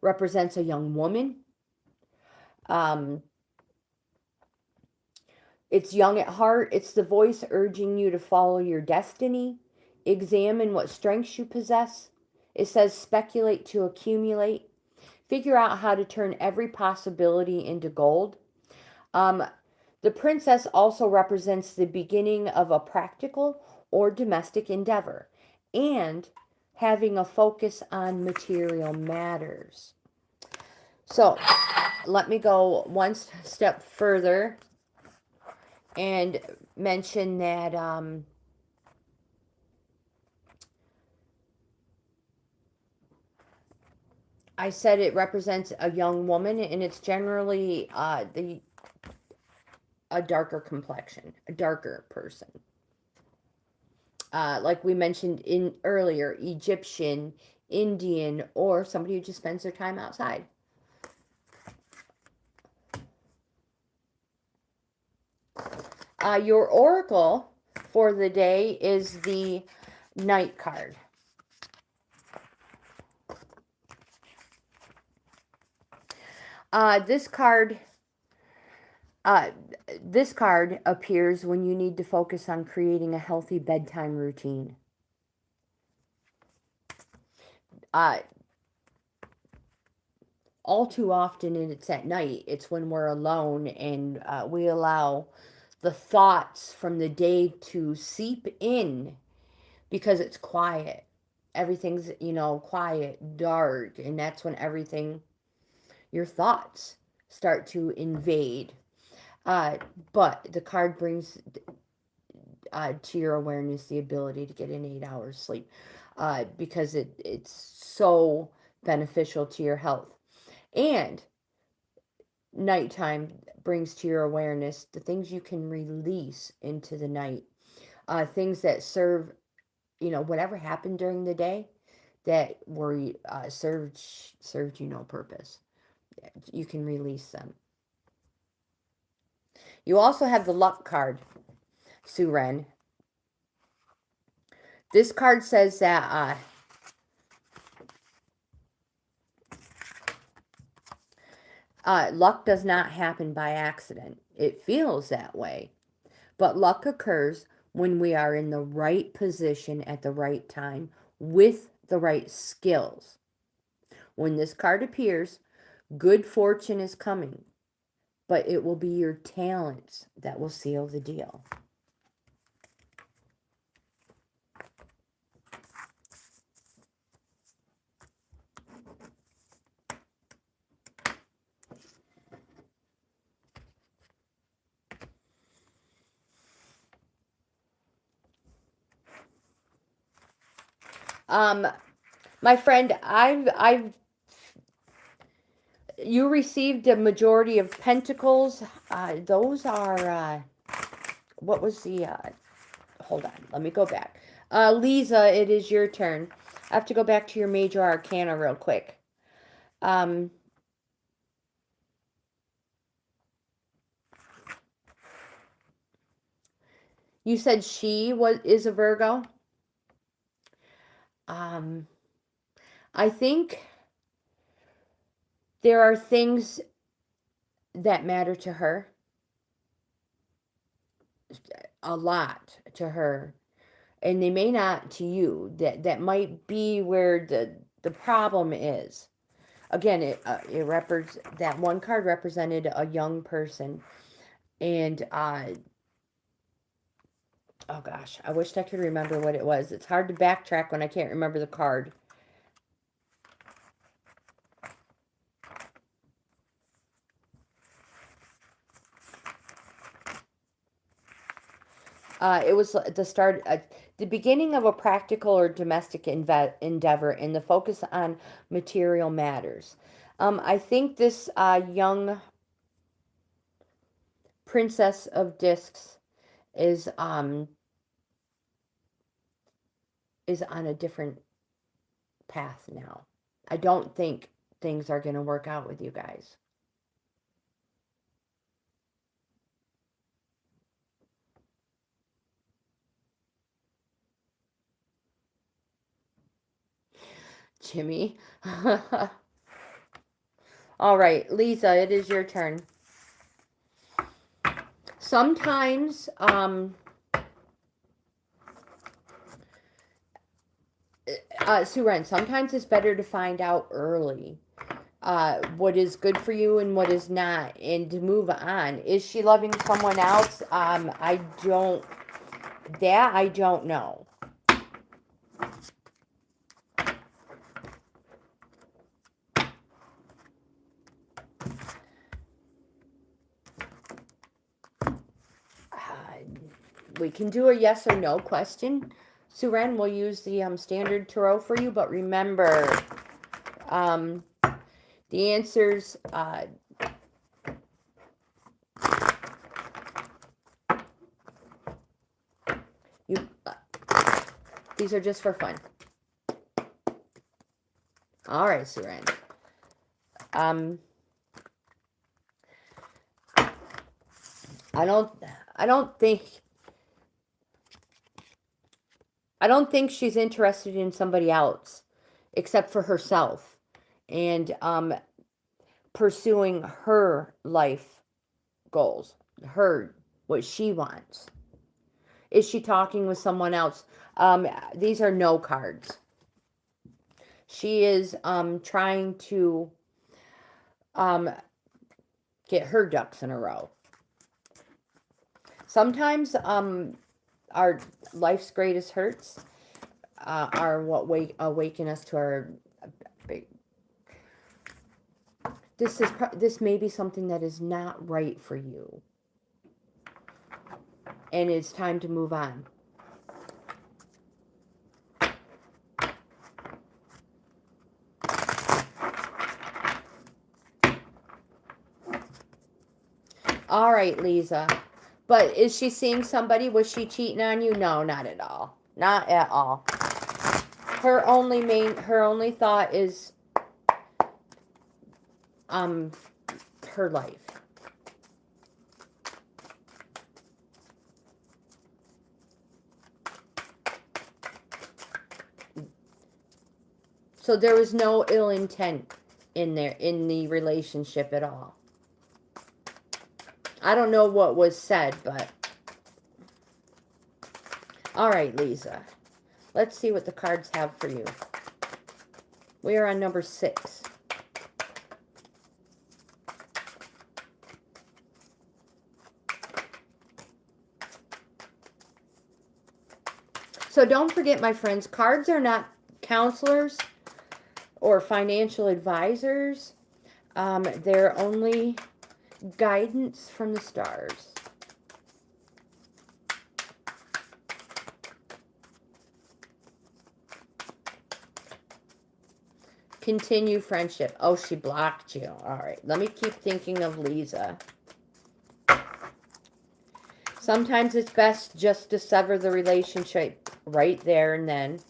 represents a young woman. It's young at heart. It's the voice urging you to follow your destiny. Examine what strengths you possess. It says speculate to accumulate. Figure out how to turn every possibility into gold. The princess also represents the beginning of a practical or domestic endeavor and having a focus on material matters. So let me go one step further and mention that I said it represents a young woman, and it's generally a darker complexion, a darker person. Like we mentioned in earlier, Egyptian, Indian, or somebody who just spends their time outside. Your oracle for the day is the Knight card. This card Uh, this card appears when you need to focus on creating a healthy bedtime routine. Uh, all too often, and it's at night, it's when we're alone and we allow the thoughts from the day to seep in because it's quiet. Everything's, quiet, dark, and that's when your thoughts start to invade. Uh, but the card brings to your awareness the ability to get an 8 hours sleep because it's so beneficial to your health. And nighttime brings to your awareness the things you can release into the night, things that serve, whatever happened during the day that were served you no purpose. You can release them. You also have the luck card, Suren. This card says that luck does not happen by accident. It feels that way. But luck occurs when we are in the right position at the right time with the right skills. When this card appears, good fortune is coming, but it will be your talents that will seal the deal. My friend, you received a majority of pentacles. Those are, what was the, hold on, let me go back. Lisa, it is your turn. I have to go back to your major arcana real quick. You said is a Virgo. I think there are things that matter to her, a lot to her, and they may not to you. That might be where the problem is. Again, that one card represented a young person, and oh gosh, I wished I could remember what it was. It's hard to backtrack when I can't remember the card. It was the beginning of a practical or domestic endeavor, and the focus on material matters. I think this young Princess of Discs is on a different path now. I don't think things are going to work out with you guys. Jimmy. All right, Lisa, it is your turn. Sometimes, Suren, sometimes it's better to find out early what is good for you and what is not, and to move on. Is she loving someone else? I don't know. We can do a yes or no question. Suren, we'll use the standard tarot for you, but remember, the answers, these are just for fun. All right, Suren. I don't think she's interested in somebody else except for herself, and pursuing her life goals. What she wants. Is she talking with someone else? These are no cards. She is trying to get her ducks in a row. Sometimes our life's greatest hurts are what awaken us to our this may be something that is not right for you, and it's time to move on. All right, Lisa. But is she seeing somebody? Was she cheating on you? No, not at all. Not at all. Her only thought is her life. So there was no ill intent in the relationship at all. I don't know what was said, but all right, Lisa. Let's see what the cards have for you. We are on number 6. So don't forget, my friends, cards are not counselors or financial advisors. They're only guidance from the stars. Continue friendship. Oh, she blocked you. All right. Let me keep thinking of Lisa. Sometimes it's best just to sever the relationship right there and then.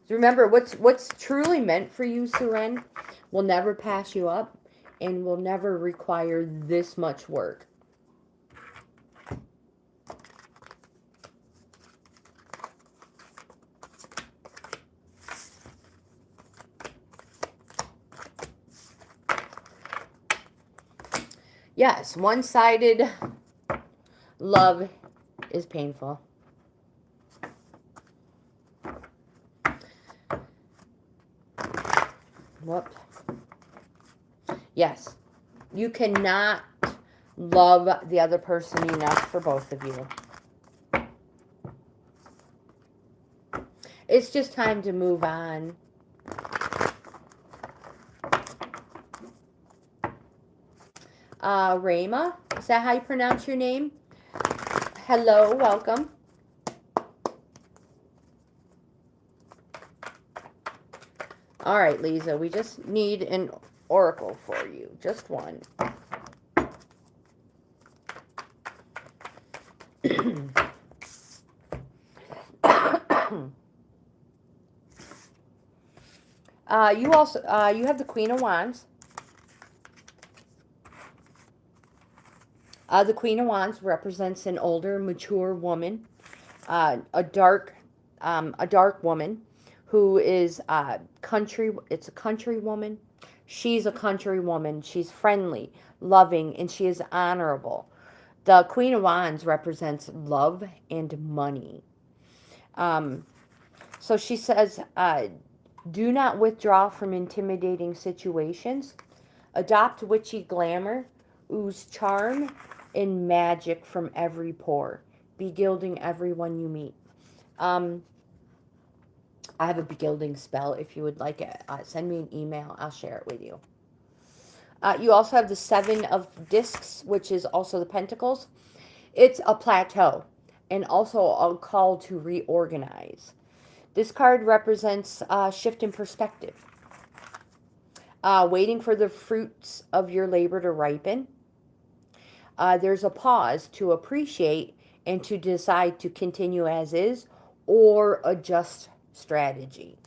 Remember, what's truly meant for you, Suren, will never pass you up and will never require this much work. Yes, one-sided love is painful. Whoop. Yes, you cannot love the other person enough for both of you. It's just time to move on. Rama, is that how you pronounce your name? Hello, welcome. All right, Lisa, we just need an oracle for you. Just one. You have the Queen of Wands. The Queen of Wands represents an older, mature woman, a dark woman who is country. It's a country woman. She's a country woman. She's friendly, loving, and she is honorable. The Queen of Wands represents love and money. So she says, do not withdraw from intimidating situations. Adopt witchy glamour. Ooze charm and magic from every pore. Be gilding everyone you meet. I have a begilding spell. If you would like it, send me an email. I'll share it with you. You also have the 7 of Discs, which is also the Pentacles. It's a plateau and also a call to reorganize. This card represents shift in perspective. Waiting for the fruits of your labor to ripen. There's a pause to appreciate and to decide to continue as is or adjust strategy.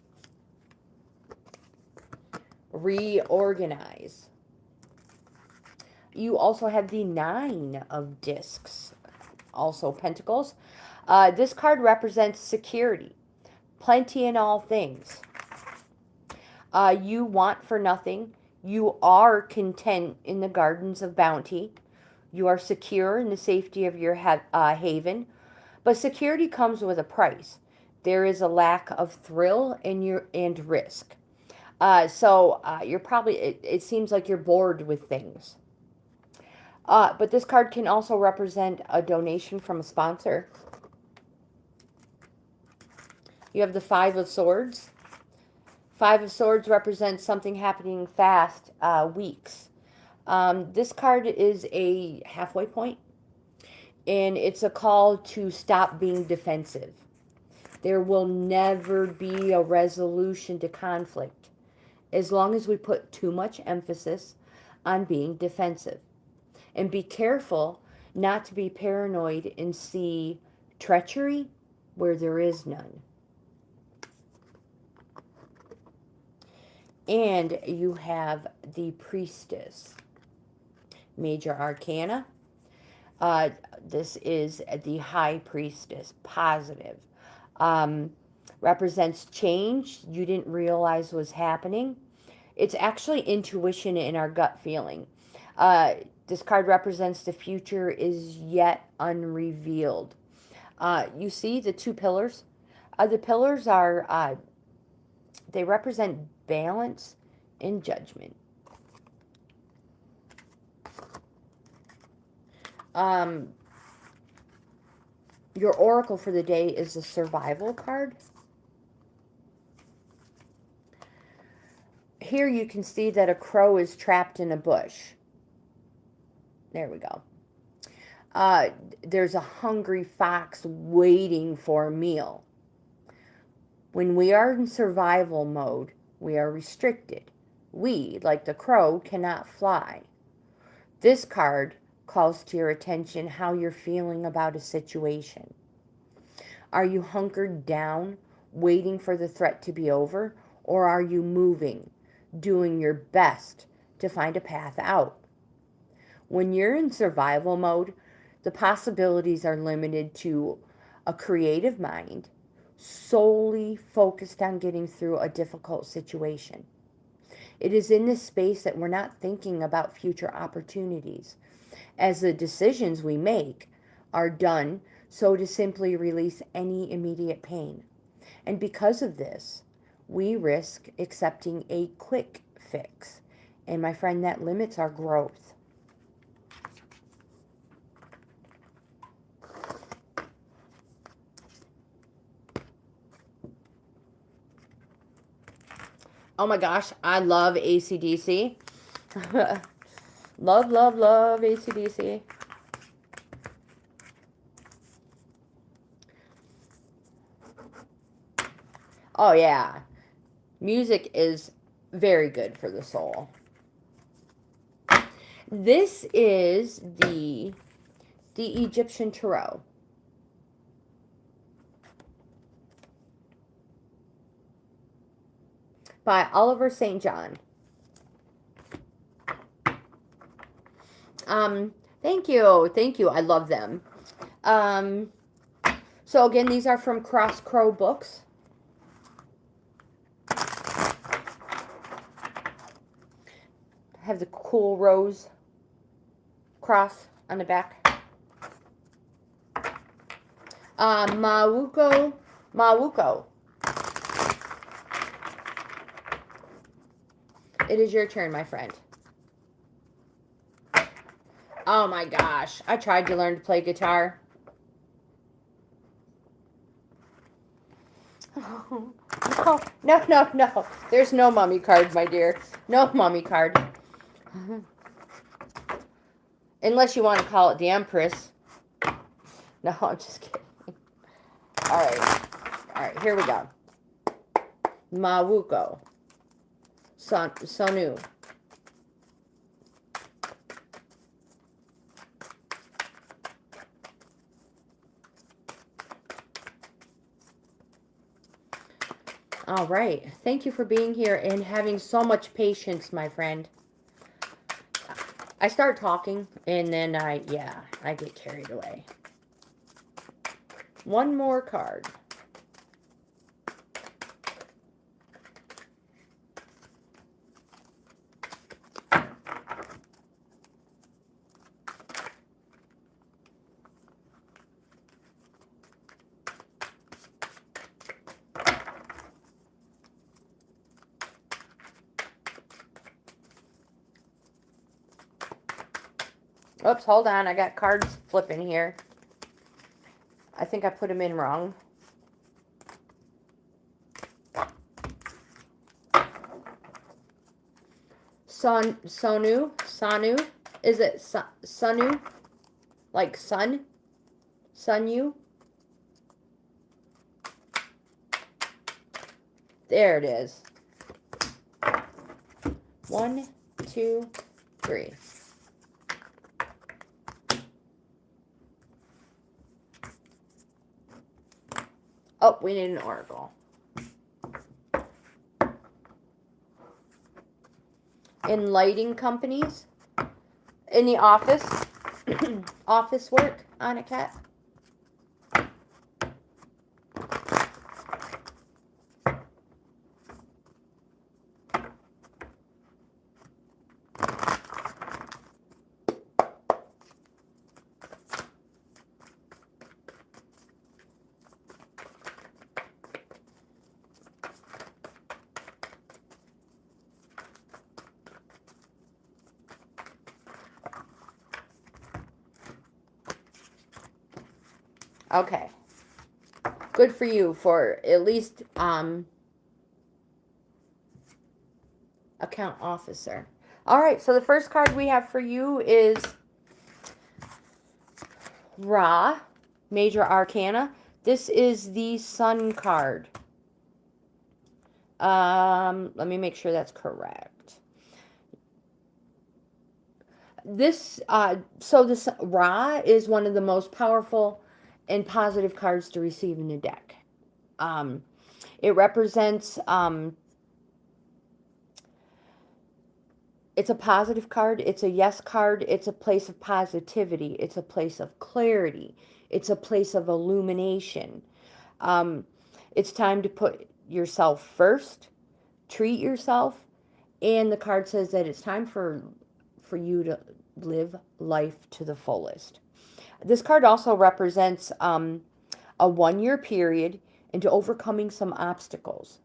Reorganize. You also have the 9 of Discs, also Pentacles. This card represents security, plenty in all things. You want for nothing. You are content in the gardens of bounty. You are secure in the safety of your haven. But security comes with a price. There is a lack of thrill and risk. You're probably, it seems like you're bored with things. But this card can also represent a donation from a sponsor. You have the Five of Swords. Five of Swords represents something happening fast, weeks. This card is a halfway point, and it's a call to stop being defensive. There will never be a resolution to conflict as long as we put too much emphasis on being defensive. And be careful not to be paranoid and see treachery where there is none. And you have the Priestess. Major Arcana. This is the High Priestess. Positive. Represents change you didn't realize was happening. It's actually intuition in our gut feeling. This card represents the future is yet unrevealed. You see the two pillars? The pillars are, they represent balance and judgment. Your oracle for the day is the Survival card. Here you can see that a crow is trapped in a bush. There we go. There's a hungry fox waiting for a meal. When we are in survival mode, we are restricted. We, like the crow, cannot fly. This card calls to your attention how you're feeling about a situation. Are you hunkered down, waiting for the threat to be over, or are you moving, doing your best to find a path out? When you're in survival mode, the possibilities are limited to a creative mind, solely focused on getting through a difficult situation. It is in this space that we're not thinking about future opportunities, as the decisions we make are done so to simply release any immediate pain. And because of this, we risk accepting a quick fix. And my friend, that limits our growth. Oh my gosh, I love AC/DC. Love, love, love AC/DC. Oh yeah. Music is very good for the soul. This is the Egyptian Tarot. By Oliver St. John. Thank you. Thank you. I love them. So again, these are from Cross Crow Books. Have the cool rose cross on the back. Mawuko. It is your turn, my friend. Oh my gosh. I tried to learn to play guitar. Oh, no. There's no mummy card, my dear. No mummy card. Unless you want to call it the Empress. No, I'm just kidding. Alright, here we go. Mawuko. Sonu. All right. Thank you for being here and having so much patience, my friend. I start talking and then I get carried away. One more card. Oops, hold on. I got cards flipping here. I think I put them in wrong. Sonu? Is it Sonu? Like sun? Sonu? There it is. 1, 2, 3. Oh, we need an oracle. In lighting companies, in the office, office work on a cat. Okay. Good for you for at least account officer. All right, so the first card we have for you is Ra, Major Arcana. This is the Sun card. Let me make sure that's correct. This, so this Ra is one of the most powerful and positive cards to receive in the deck. It represents, it's a positive card. It's a yes card. It's a place of positivity. It's a place of clarity. It's a place of illumination. It's time to put yourself first, treat yourself, and the card says that it's time for you to live life to the fullest. This card also represents a 1-year period into overcoming some obstacles.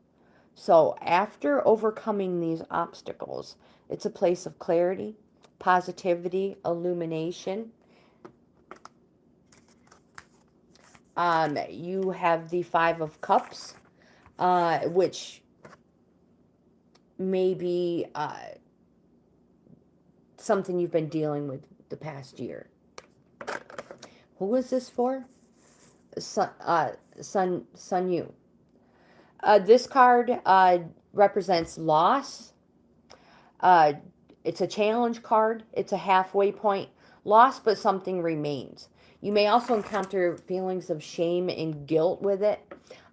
So after overcoming these obstacles, it's a place of clarity, positivity, illumination. You have the 5 of Cups, which may be something you've been dealing with the past year. Who is this for? Sun Yu. This card represents loss. It's a challenge card. It's a halfway point. Loss, but something remains. You may also encounter feelings of shame and guilt with it.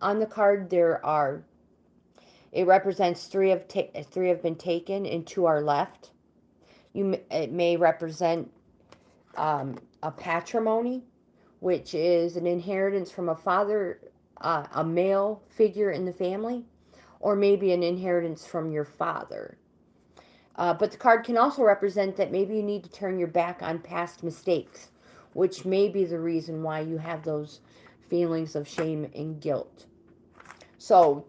On the card, it represents 3 have been taken and 2 are left. It may represent a patrimony, which is an inheritance from a father, a male figure in the family, or maybe an inheritance from your father. But the card can also represent that maybe you need to turn your back on past mistakes, which may be the reason why you have those feelings of shame and guilt. So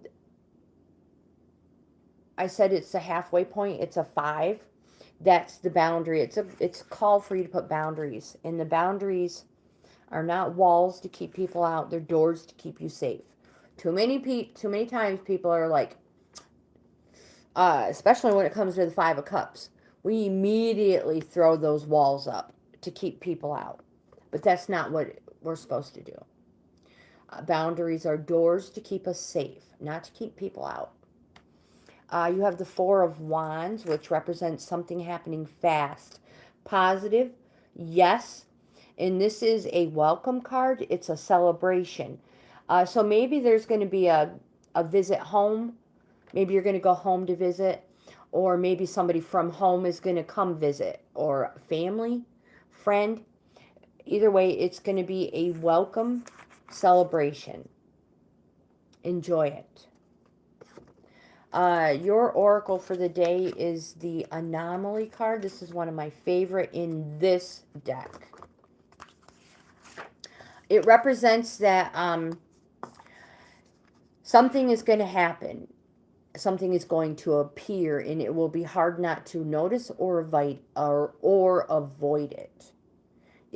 I said it's a halfway point. It's a 5. That's the boundary. It's a call for you to put boundaries. And the boundaries are not walls to keep people out. They're doors to keep you safe. Too many times people are like, especially when it comes to the 5 of Cups, we immediately throw those walls up to keep people out. But that's not what we're supposed to do. Boundaries are doors to keep us safe, not to keep people out. You have the 4 of Wands, which represents something happening fast. Positive, yes. And this is a welcome card. It's a celebration. So maybe there's going to be a visit home. Maybe you're going to go home to visit. Or maybe somebody from home is going to come visit. Or family, friend. Either way, it's going to be a welcome celebration. Enjoy it. Your oracle for the day is the Anomaly card. This is one of my favorite in this deck. It represents that something is going to happen. Something is going to appear, and it will be hard not to notice or avoid it.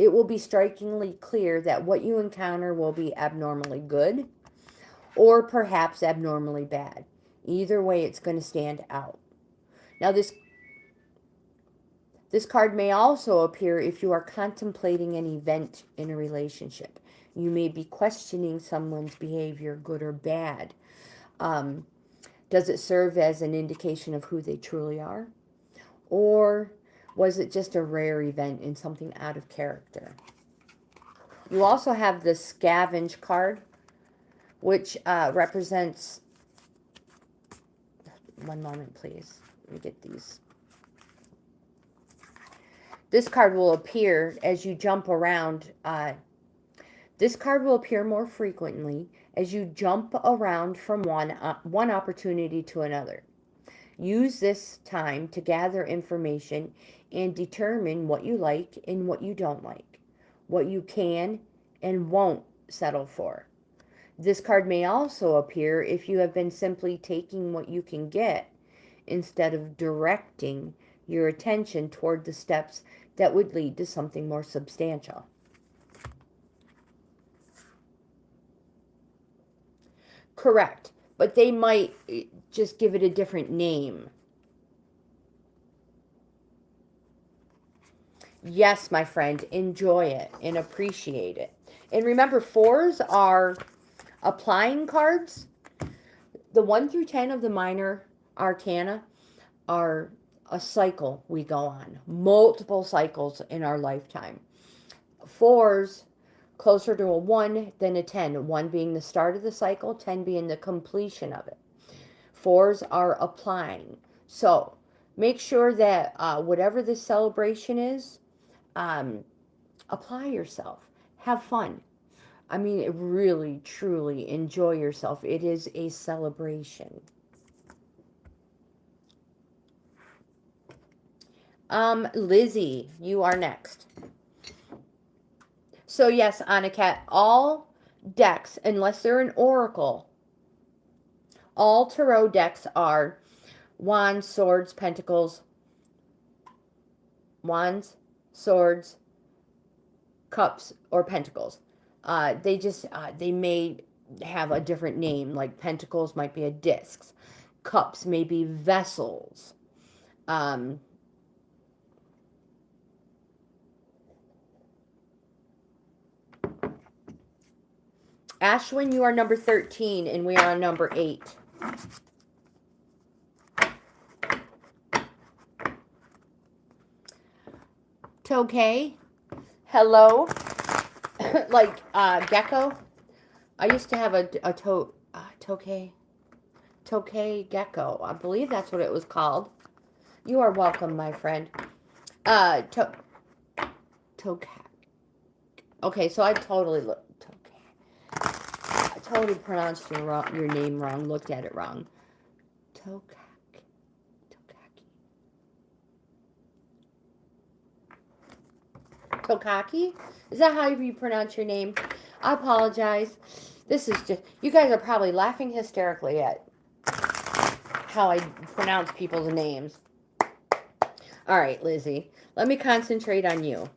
it will be strikingly clear that what you encounter will be abnormally good or perhaps abnormally bad. Either way, it's going to stand out. Now, this card may also appear if you are contemplating an event in a relationship. You may be questioning someone's behavior, good or bad. Does it serve as an indication of who they truly are? Or was it just a rare event and something out of character? You also have the Scavenge card, which represents... One moment, please. Let me get these. This card will appear as you jump around. This card will appear more frequently as you jump around from one opportunity to another. Use this time to gather information and determine what you like and what you don't like, what you can and won't settle for. This card may also appear if you have been simply taking what you can get instead of directing your attention toward the steps that would lead to something more substantial. Correct, but they might just give it a different name. Yes, my friend, enjoy it and appreciate it. And remember, 4s are applying cards. The 1 through 10 of the minor arcana are a cycle we go on. Multiple cycles in our lifetime. 4s, closer to a 1 than a 10. 1 being the start of the cycle, 10 being the completion of it. 4s are applying. So make sure that whatever this celebration is, apply yourself. Have fun. I mean, really, truly enjoy yourself. It is a celebration. Lizzie, you are next. So yes, Anakat, all decks, unless they're an oracle, all tarot decks are wands, swords, pentacles, wands, swords, cups, or pentacles. They may have a different name, like pentacles might be a discs, cups may be vessels. Ashwin, you are number 13, and we are on number 8. Tokay, hello. Like gecko. I used to have a Tokay gecko. I believe that's what it was called. You are welcome, my friend. Tokay. Okay, so I totally pronounced your name wrong. Looked at it wrong. Tokaki? Is that how you pronounce your name? I apologize. This is just, you guys are probably laughing hysterically at how I pronounce people's names. All right, Lizzie, let me concentrate on you.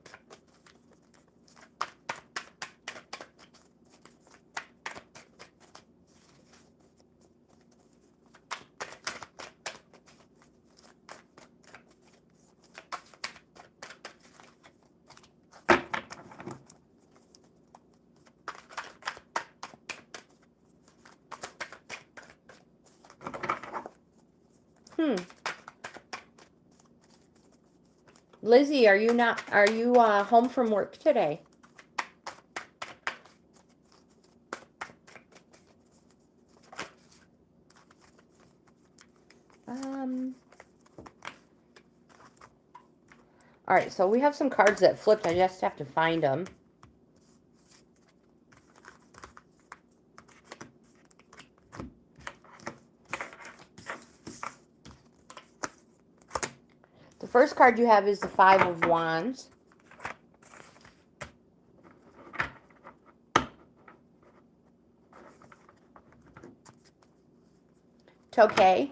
Lizzie, are you home from work today? All right, so we have some cards that flipped. I just have to find them. The first card you have is the 5 of Wands. Tokay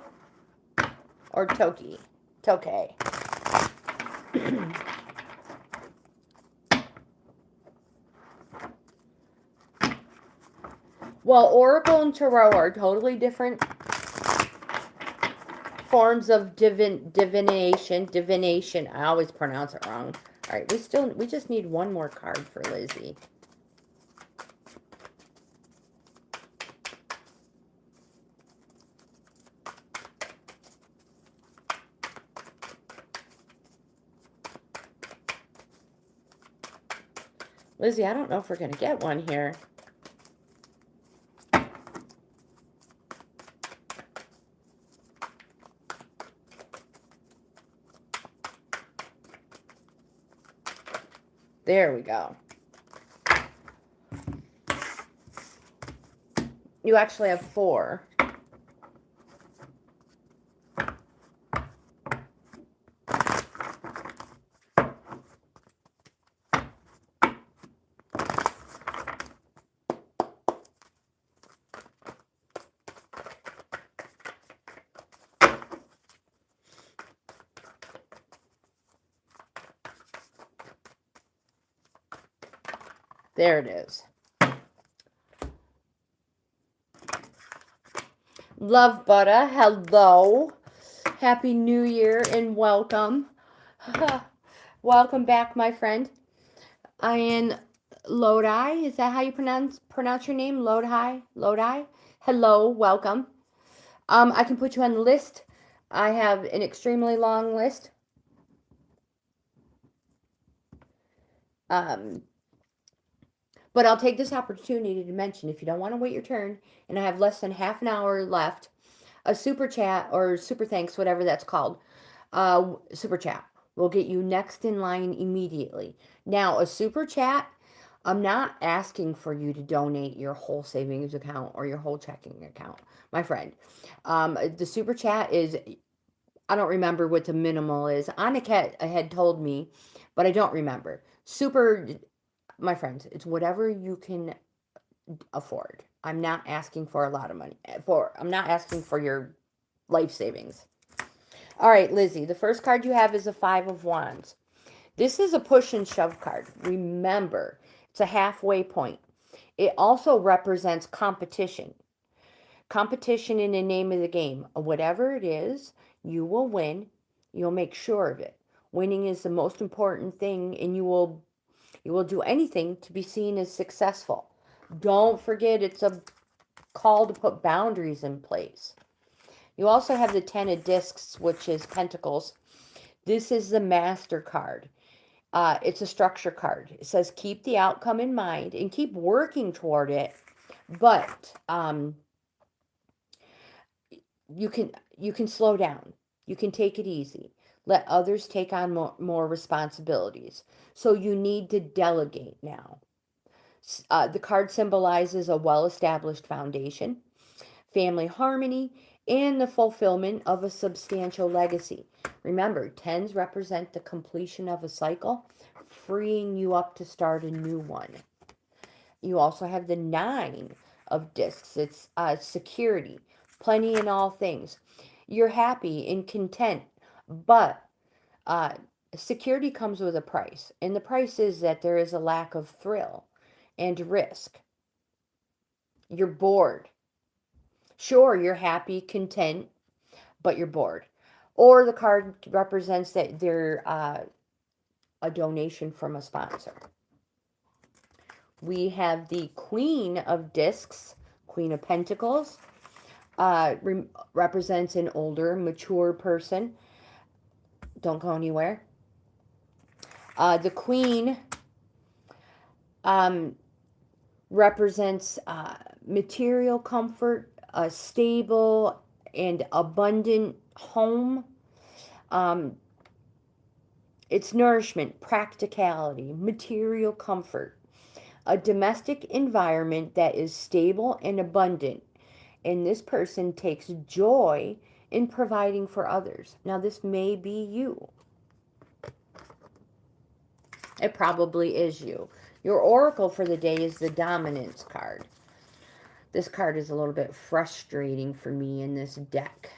or Toki? Tokay. Well, Oracle and Tarot are totally different forms of divination. I always pronounce it wrong. All right, we just need one more card for Lizzie. Lizzie, I don't know if we're going to get one here. There we go. You actually have 4. There it is. Love Butter, hello. Happy New Year and welcome. Welcome back, my friend. Ian Lodi, is that how you pronounce your name? Lodi? Hello, welcome. I can put you on the list. I have an extremely long list. But I'll take this opportunity to mention, if you don't want to wait your turn, and I have less than half an hour left, a super chat or super thanks, whatever that's called, super chat will get you next in line immediately. Now, a super chat, I'm not asking for you to donate your whole savings account or your whole checking account, my friend. The super chat is, I don't remember what the minimal is. Annika had told me, but I don't remember. Super, my friends, it's whatever you can afford. I'm not asking for a lot of money. I'm not asking for your life savings. All right, Lizzie, the first card you have is a 5 of Wands. This is a push and shove card. Remember, it's a halfway point. It also represents competition. Competition in the name of the game. Whatever it is, you will win. You'll make sure of it. Winning is the most important thing, and you will do anything to be seen as successful. Don't forget, it's a call to put boundaries in place. You also have the 10 of Discs, which is Pentacles. This is the Master card. It's a structure card. It says keep the outcome in mind and keep working toward it, but you can slow down. You can take it easy. Let others take on more responsibilities. So you need to delegate now. The card symbolizes a well-established foundation, family harmony, and the fulfillment of a substantial legacy. Remember, 10s represent the completion of a cycle, freeing you up to start a new one. You also have the 9 of Discs. It's security, plenty in all things. You're happy and content, but security comes with a price, and the price is that there is a lack of thrill and risk. You're bored. Sure, you're happy, content, but you're bored. Or the card represents that they're a donation from a sponsor. We have the Queen of Discs, Queen of Pentacles. Represents an older, mature person. Don't go anywhere. The Queen represents material comfort, a stable and abundant home. It's nourishment, practicality, material comfort, a domestic environment that is stable and abundant. And this person takes joy in providing for others. Now, this may be you. It probably is you. Your oracle for the day is the Dominance card. This card is a little bit frustrating for me in this deck.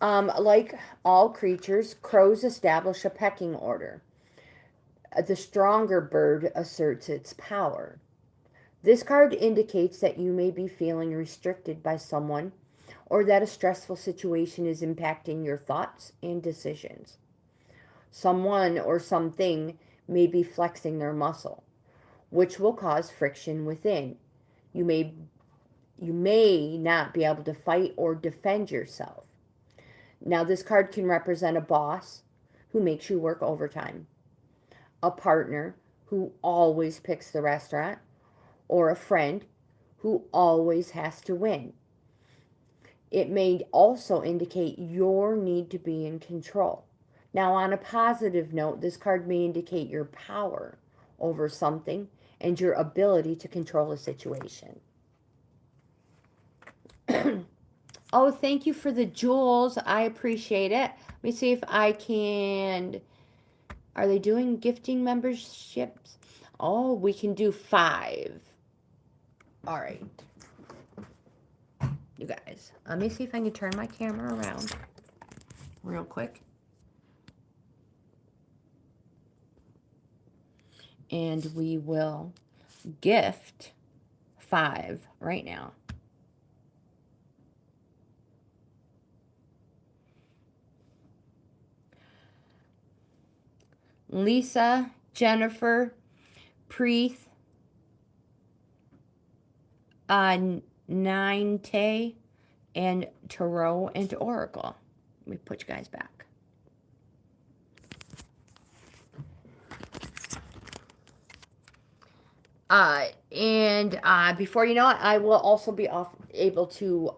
Like all creatures, crows establish a pecking order. The stronger bird asserts its power. This card indicates that you may be feeling restricted by someone or that a stressful situation is impacting your thoughts and decisions. Someone or something may be flexing their muscle, which will cause friction within. You may not be able to fight or defend yourself. Now, this card can represent a boss who makes you work overtime, a partner who always picks the restaurant, or a friend who always has to win. It may also indicate your need to be in control. Now, on a positive note, this card may indicate your power over something and your ability to control a situation. Oh, thank you for the jewels. I appreciate it. Let me see if I can... Are they doing gifting memberships? Oh, we can do 5. All right. You guys, let me see if I can turn my camera around real quick. And we will gift 5 right now. Lisa, Jennifer, Preeth, Nine-Tay, and Tarot and Oracle. Let me put you guys back. And before you know it, I will also be able to...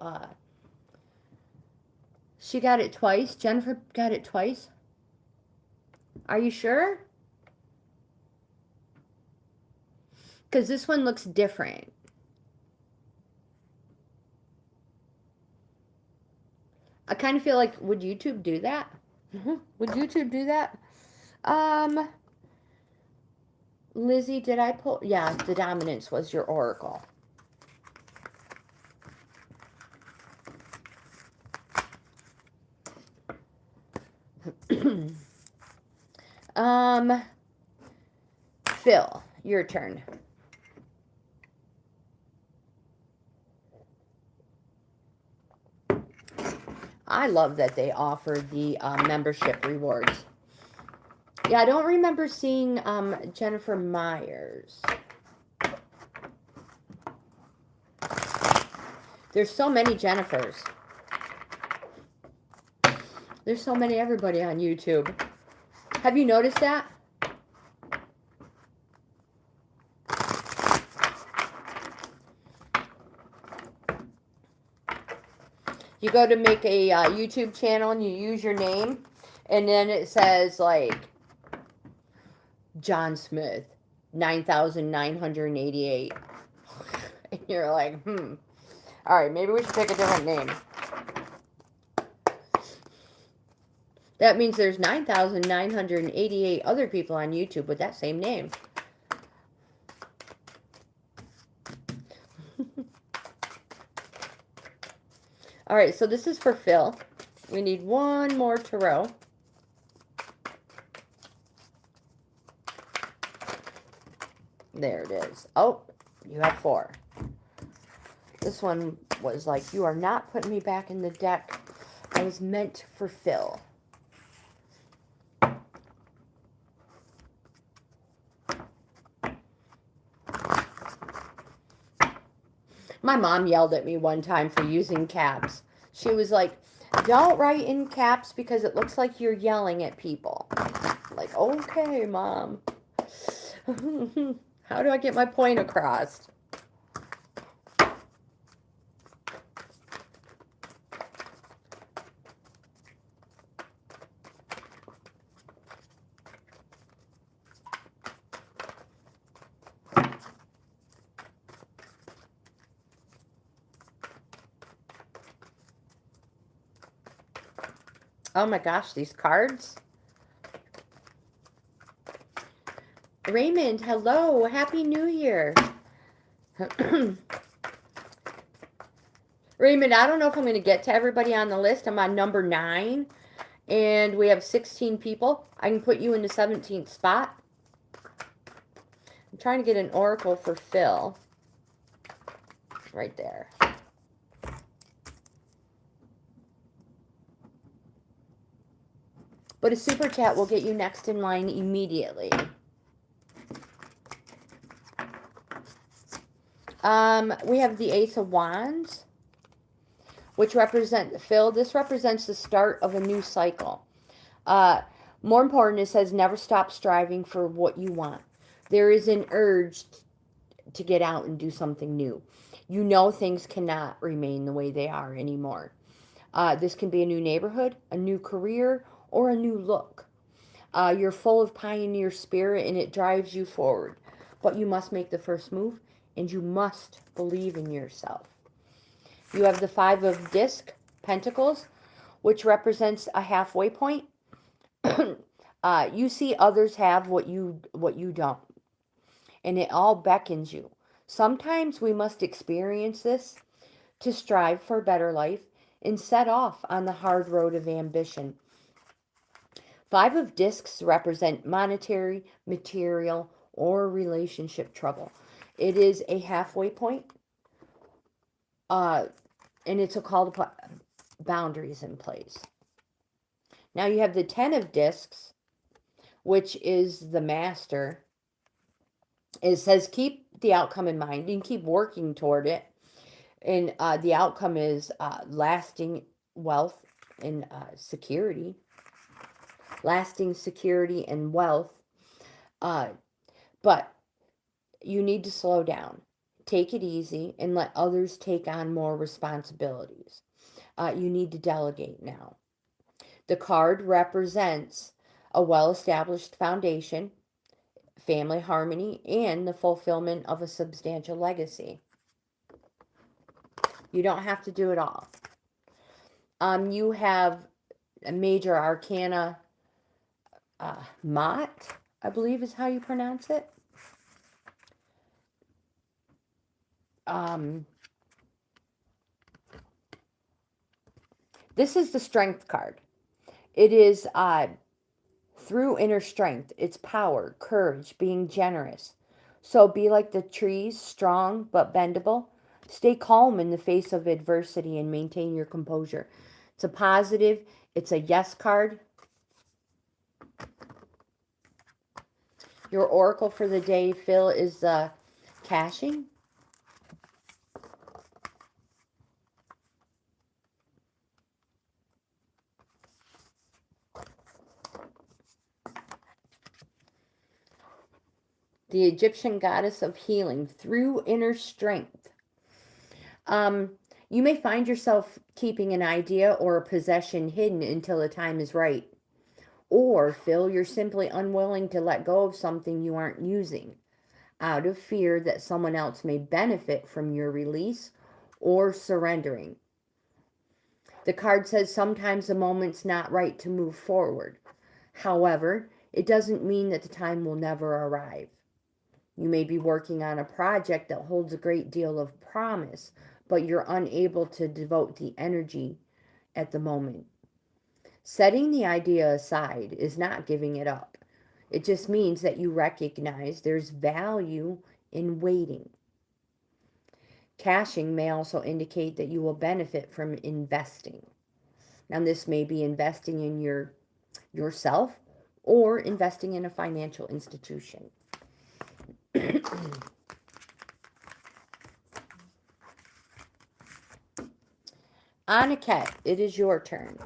she got it twice. Jennifer got it twice. Are you sure? Because this one looks different. I kind of feel like, would YouTube do that? Would YouTube do that? Lizzie, did I pull? Yeah, the dominance was your oracle. Phil, your turn. I love that they offer the membership rewards. Yeah, I don't remember seeing Jennifer Myers. There's so many Jennifers. There's so many everybody on YouTube. Have you noticed that? You go to make a YouTube channel and you use your name, and then it says like John Smith, 9,988. And you're like, all right, maybe we should pick a different name. That means there's 9,988 other people on YouTube with that same name. All right, so this is for Phil. We need one more tarot. There it is. Oh, you have 4. This one was like, you are not putting me back in the deck. I was meant for Phil. My mom yelled at me one time for using caps. She was like, don't write in caps because it looks like you're yelling at people. I'm like, okay, Mom. How do I get my point across? Oh my gosh, these cards. Raymond, hello. Happy New Year. Raymond, I don't know if I'm going to get to everybody on the list. I'm on number 9, and we have 16 people. I can put you in the 17th spot. I'm trying to get an oracle for Phil. right there. But a super chat will get you next in line immediately. We have the Ace of Wands, which represent Phil. This represents the start of a new cycle. More important, it says never stop striving for what you want. There is an urge to get out and do something new. You know things cannot remain the way they are anymore. This can be a new neighborhood, a new career, or a new look. You're full of pioneer spirit and it drives you forward. But you must make the first move and you must believe in yourself. You have the Five of Pentacles, which represents a halfway point. You see others have what you don't, and it all beckons you. Sometimes we must experience this to strive for a better life and set off on the hard road of ambition. Five of Discs represent monetary, material, or relationship trouble. It is a halfway point, and it's a call to put boundaries in place. Now you have the Ten of Discs, which is the Master. It says keep the outcome in mind and keep working toward it. And the outcome is lasting wealth and security. Lasting security and wealth. But you need to slow down. Take it easy and let others take on more responsibilities. You need to delegate now. The card represents a well-established foundation, family harmony, and the fulfillment of a substantial legacy. You don't have to do it all. You have a major arcana, Mott, I believe is how you pronounce it. This is the Strength card. It is through inner strength, it's power, courage, being generous. So be like the trees, strong but bendable. Stay calm in the face of adversity and maintain your composure. It's a positive, it's a yes card. Your oracle for the day, Phil, is cashing. The Egyptian goddess of healing through inner strength. You may find yourself keeping an idea or a possession hidden until the time is right. Or, Phil, you're simply unwilling to let go of something you aren't using out of fear that someone else may benefit from your release or surrendering. The card says sometimes the moment's not right to move forward. However, it doesn't mean that the time will never arrive. You may be working on a project that holds a great deal of promise, but you're unable to devote the energy at the moment. Setting the idea aside is not giving it up. It just means that you recognize there's value in waiting. Cashing may also indicate that you will benefit from investing. Now, this may be investing in yourself or investing in a financial institution. Aniket, it is your turn.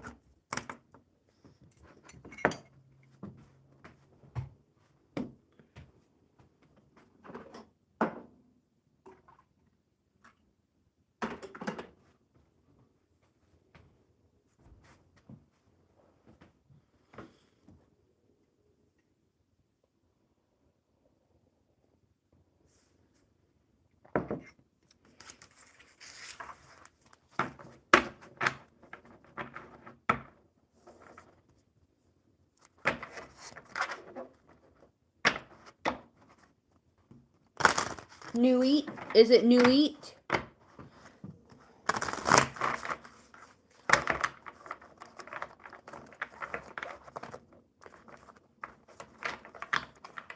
New Eat? Is it New Eat?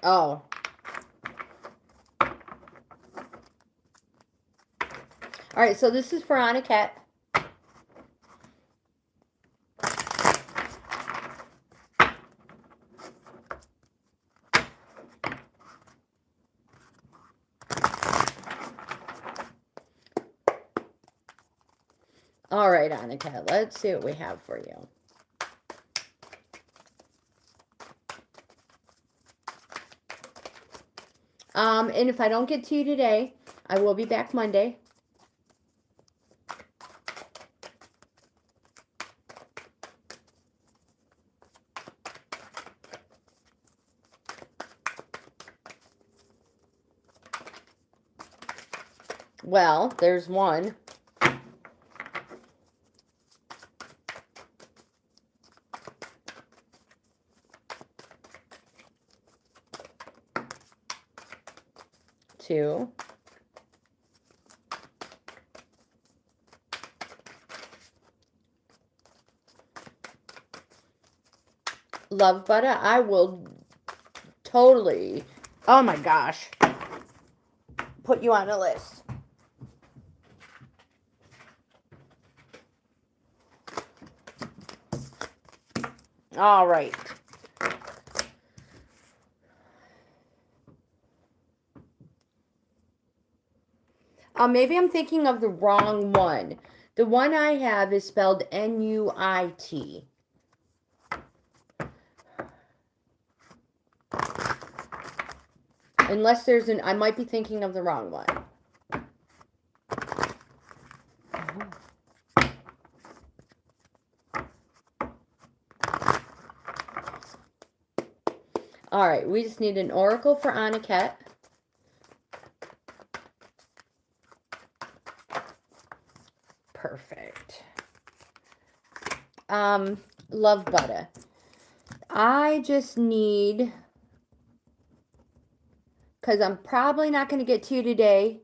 Oh. All right, so this is for Aniket. All right, Aniket, let's see what we have for you. And if I don't get to you today, I will be back Monday. Well, there's one. Two. Love butter. I will totally, oh my gosh, put you on a list. All right. Maybe I'm thinking of the wrong one. The one I have is spelled N-U-I-T. Unless there's an, I might be thinking of the wrong one. All right, we just need an oracle for Aniket. Perfect. Love butter. I just need, because I'm probably not going to get to you today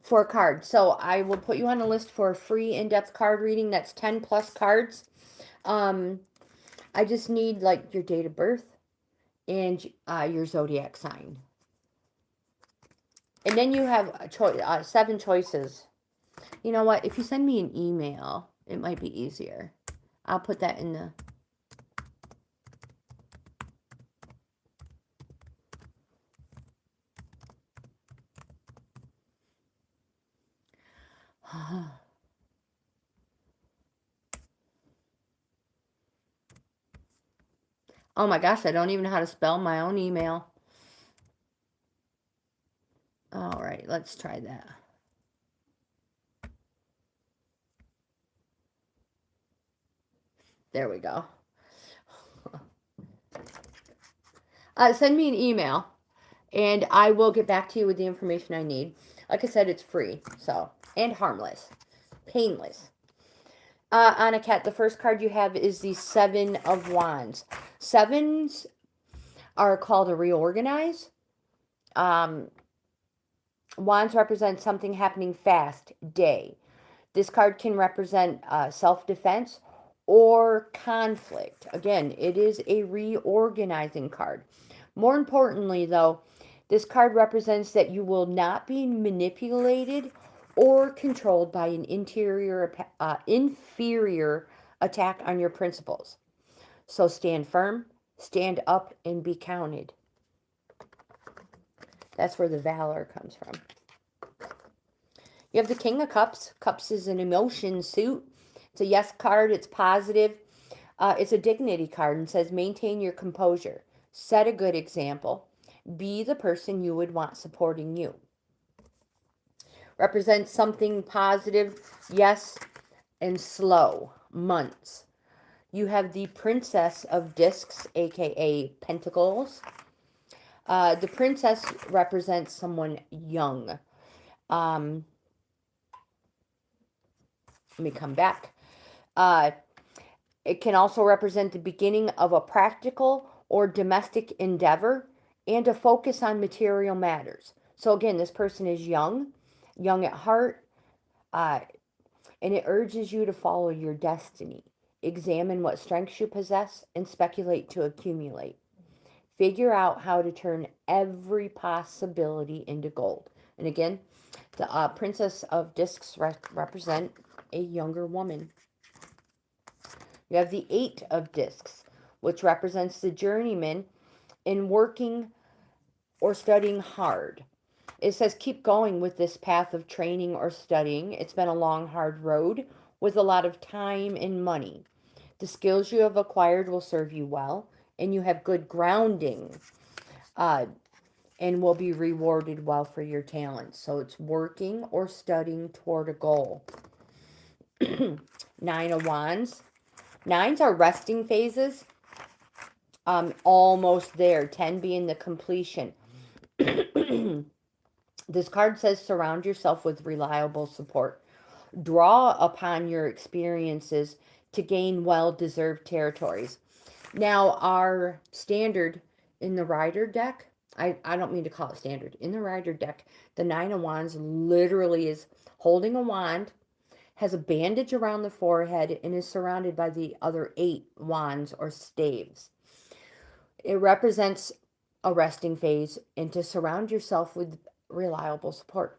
for a card. So I will put you on a list for a free in-depth card reading. That's 10 plus cards. I just need like your date of birth and your zodiac sign. And then you have 7 choices. You know what? If you send me an email, it might be easier. I'll put that in the... Oh my gosh, I don't even know how to spell my own email. All right, let's try that. There we go. Send me an email, and I will get back to you with the information I need. Like I said, it's free, so, and harmless, painless. Aniket, the first card you have is the 7 of Wands. 7s are called a reorganize. Wands represent something happening fast, day. This card can represent self-defense or conflict. Again, it is a reorganizing card. More importantly, though, this card represents that you will not be manipulated or controlled by an inferior attack on your principles. So stand firm, stand up, and be counted. That's where the valor comes from. You have the King of Cups. Cups is an emotion suit. It's a yes card. It's positive. It's a dignity card and says maintain your composure. Set a good example. Be the person you would want supporting you. Represents something positive, yes, and slow, months. You have the Princess of Discs, aka Pentacles. The Princess represents someone young. Let me come back. It can also represent the beginning of a practical or domestic endeavor and a focus on material matters. So again, this person is young at heart, and it urges you to follow your destiny. Examine what strengths you possess and speculate to accumulate. Figure out how to turn every possibility into gold. And again, The Princess of Discs represent a younger woman. You have the Eight of Discs, which represents the journeyman in working or studying hard. It says keep going with this path of training or studying. It's been a long, hard road with a lot of time and money. The skills you have acquired will serve you well, and you have good grounding and will be rewarded well for your talents. So it's working or studying toward a goal. Nine of Wands. Nines are resting phases. Almost there. 10 being the completion. This card says surround yourself with reliable support. Draw upon your experiences to gain well-deserved territories. Now, our standard in the Rider deck, I don't mean to call it standard. In the Rider deck, the Nine of Wands literally is holding a wand, has a bandage around the forehead, and is surrounded by the other 8 wands or staves. It represents a resting phase and to surround yourself with reliable support.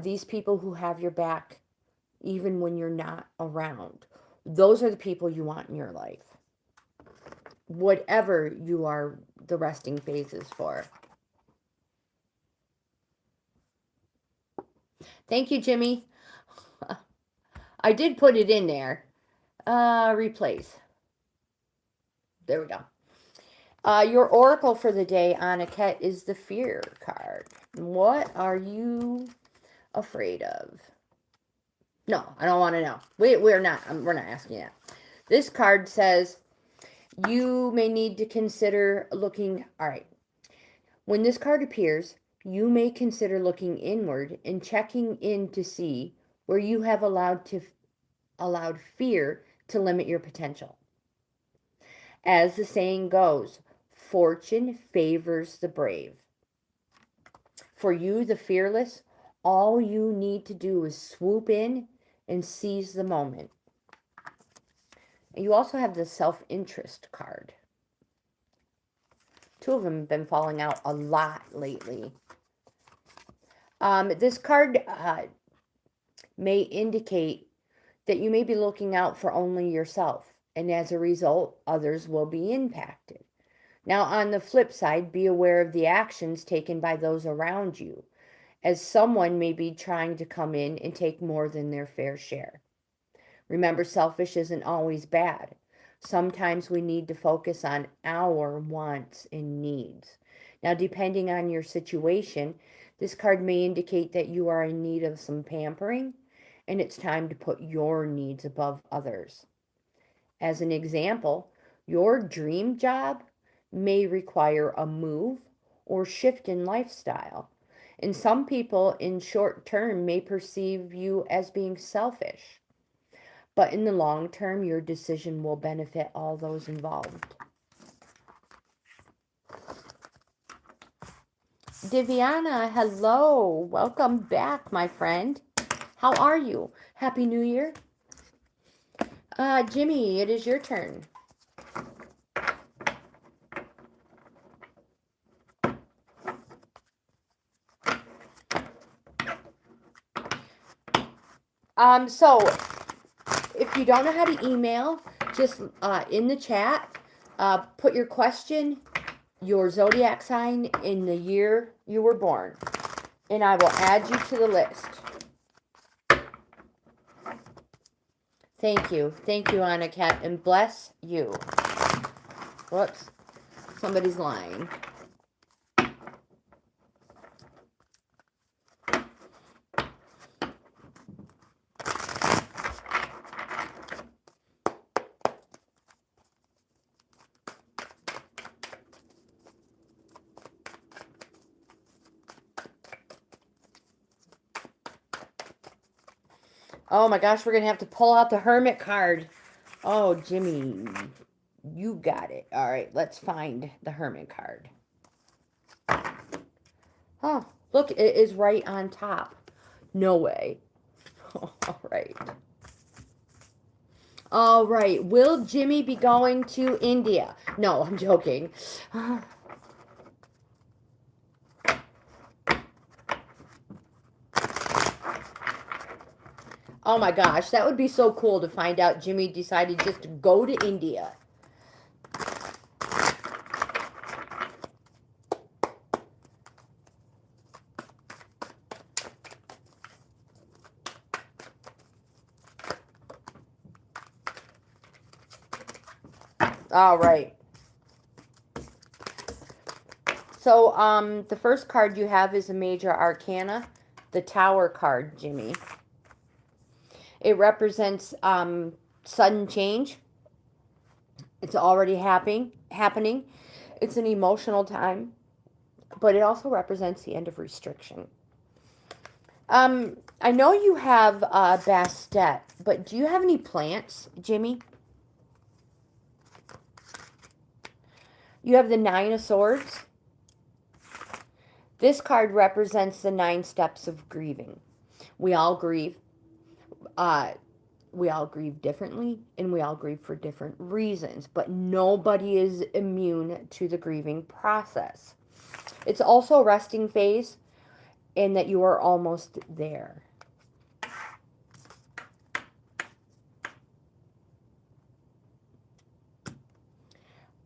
These people who have your back even when you're not around. Those are the people you want in your life. Whatever you are the resting phases for. Thank you, Jimmy. I did put it in there. Replace. There we go. Your oracle for the day, Aniket, is the Fear card. What are you afraid of? No, I don't want to know. We're not asking that. This card says you may need to consider looking. All right. When this card appears, you may consider looking inward and checking in to see where you have allowed fear to limit your potential. As the saying goes, fortune favors the brave. For you, the fearless, all you need to do is swoop in and seize the moment. And you also have the self-interest card. 2 of them have been falling out a lot lately. This card may indicate that you may be looking out for only yourself, and as a result, others will be impacted. Now, on the flip side, be aware of the actions taken by those around you, as someone may be trying to come in and take more than their fair share. Remember, selfish isn't always bad. Sometimes we need to focus on our wants and needs. Now, depending on your situation, this card may indicate that you are in need of some pampering, and it's time to put your needs above others. As an example, your dream job may require a move or shift in lifestyle. And some people in short term may perceive you as being selfish. But in the long term, your decision will benefit all those involved. Diviana, hello. Welcome back, my friend. How are you? Happy New Year. Jimmy, it is your turn. So if you don't know how to email, just in the chat, put your question, your zodiac sign, in the year you were born, and I will add you to the list. Thank you, Aniket, and bless you. Whoops, somebody's lying. Oh my gosh, we're going to have to pull out the Hermit card. Oh, Jimmy, you got it. All right, let's find the Hermit card. Oh, look, it is right on top. No way. All right. All right, will Jimmy be going to India? No, I'm joking. Oh my gosh, that would be so cool to find out Jimmy decided just to go to India. All right. So, the first card you have is a Major Arcana, the Tower card, Jimmy. It represents sudden change. It's already happening. It's an emotional time, but it also represents the end of restriction. I know you have Bastet, but do you have any plants, Jimmy? You have the Nine of Swords. This card represents the 9 steps of grieving. We all grieve. We all grieve differently, and we all grieve for different reasons, but nobody is immune to the grieving process. It's also a resting phase, in that you are almost there.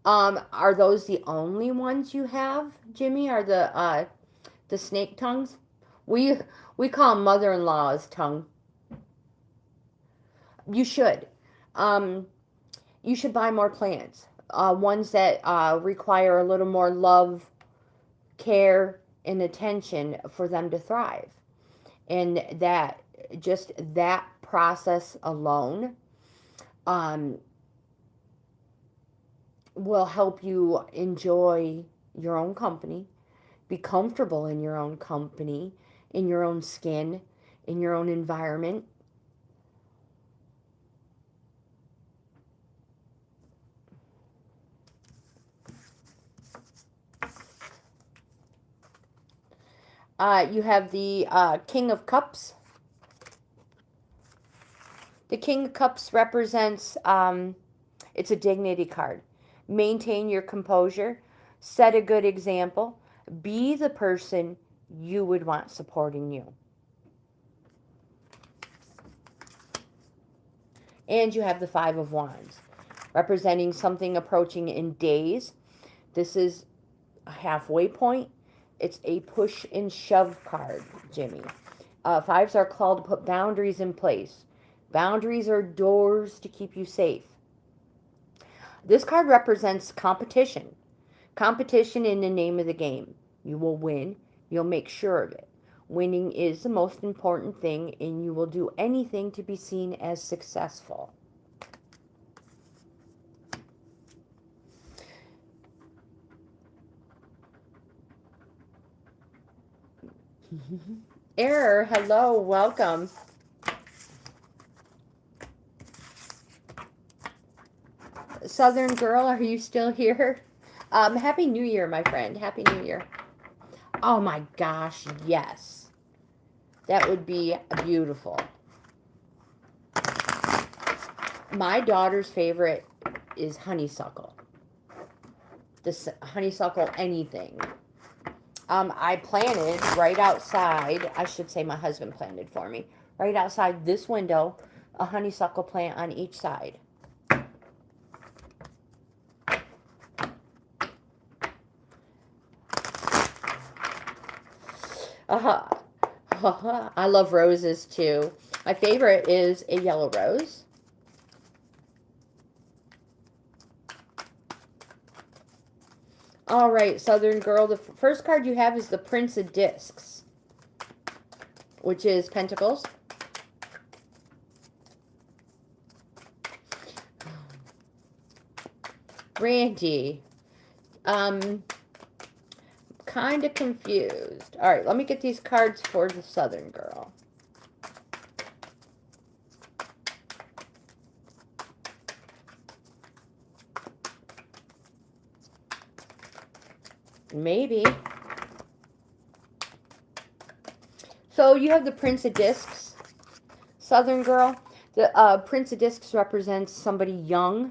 Are those the only ones you have, Jimmy? Are the snake tongues? We call them mother-in-law's tongue. You should. You should buy more plants. Ones that require a little more love, care, and attention for them to thrive. And that, just that process alone will help you enjoy your own company, be comfortable in your own company, in your own skin, in your own environment. You have the King of Cups. The King of Cups represents, it's a dignity card. Maintain your composure. Set a good example. Be the person you would want supporting you. And you have the Five of Wands, representing something approaching in days. This is a halfway point. It's a push and shove card, Jimmy. Fives are called to put boundaries in place. Boundaries are doors to keep you safe. This card represents competition. Competition in the name of the game. You will win. You'll make sure of it. Winning is the most important thing, and you will do anything to be seen as successful. Error, hello, welcome. Southern Girl, are you still here? Happy New Year, my friend. Happy New Year. Oh my gosh, yes. That would be beautiful. My daughter's favorite is honeysuckle. This honeysuckle anything. I planted right outside, I should say my husband planted for me, right outside this window, a honeysuckle plant on each side. I love roses too. My favorite is a yellow rose. All right, Southern Girl, the first card you have is the Prince of Discs, which is Pentacles. Randy, kind of confused. All right, let me get these cards for the Southern Girl. Maybe. So you have the Prince of Discs, Southern Girl. The Prince of Discs represents somebody young.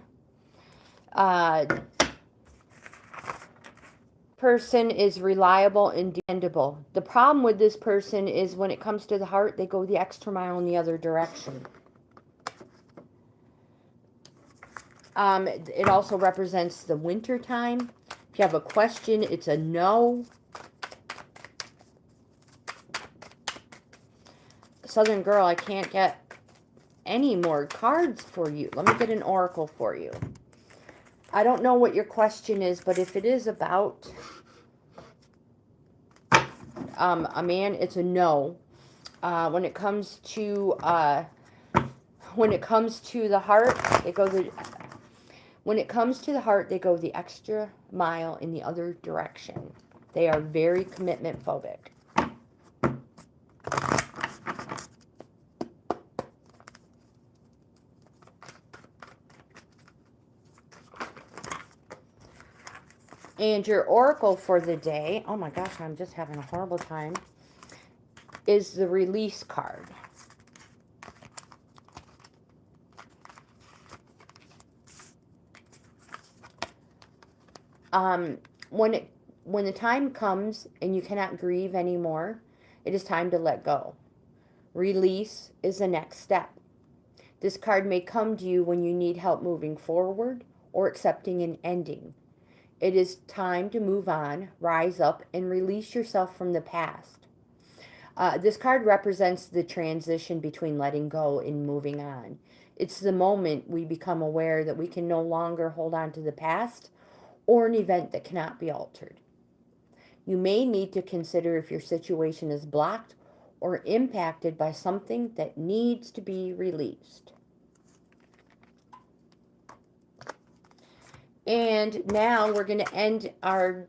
person is reliable and dependable. The problem with this person is when it comes to the heart, they go the extra mile in the other direction. It also represents the winter time. If you have a question, it's a no. Southern Girl, I can't get any more cards for you. Let me get an oracle for you. I don't know what your question is, but if it is about a man, it's a no. When it comes to the heart, they go the extra mile in the other direction. They are very commitment phobic. And your oracle for the day, oh my gosh, I'm just having a horrible time, is the release card. When the time comes and you cannot grieve anymore, it is time to let go. Release is the next step. This card may come to you when you need help moving forward or accepting an ending. It is time to move on, rise up, and release yourself from the past. This card represents the transition between letting go and moving on. It's the moment we become aware that we can no longer hold on to the past or an event that cannot be altered. You may need to consider if your situation is blocked or impacted by something that needs to be released. And now we're going to end our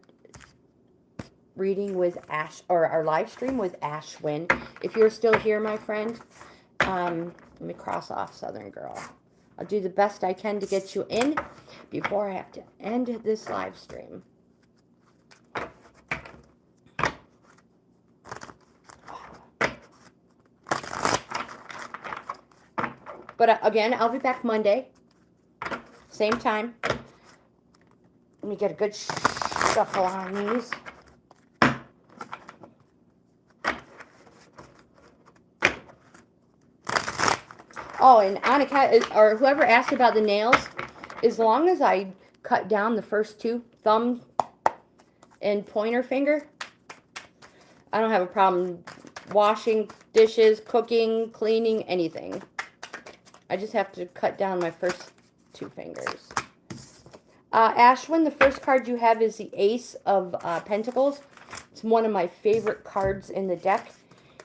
reading with our live stream with Ashwin. If you're still here, my friend, let me cross off Southern Girl. I'll do the best I can to get you in before I have to end this live stream. But again, I'll be back Monday, same time. Let me get a good shuffle on these. Oh, and Annika, or whoever asked about the nails, as long as I cut down the first two, thumb and pointer finger, I don't have a problem washing dishes, cooking, cleaning, anything. I just have to cut down my first two fingers. Ashwin, the first card you have is the Ace of Pentacles. It's one of my favorite cards in the deck.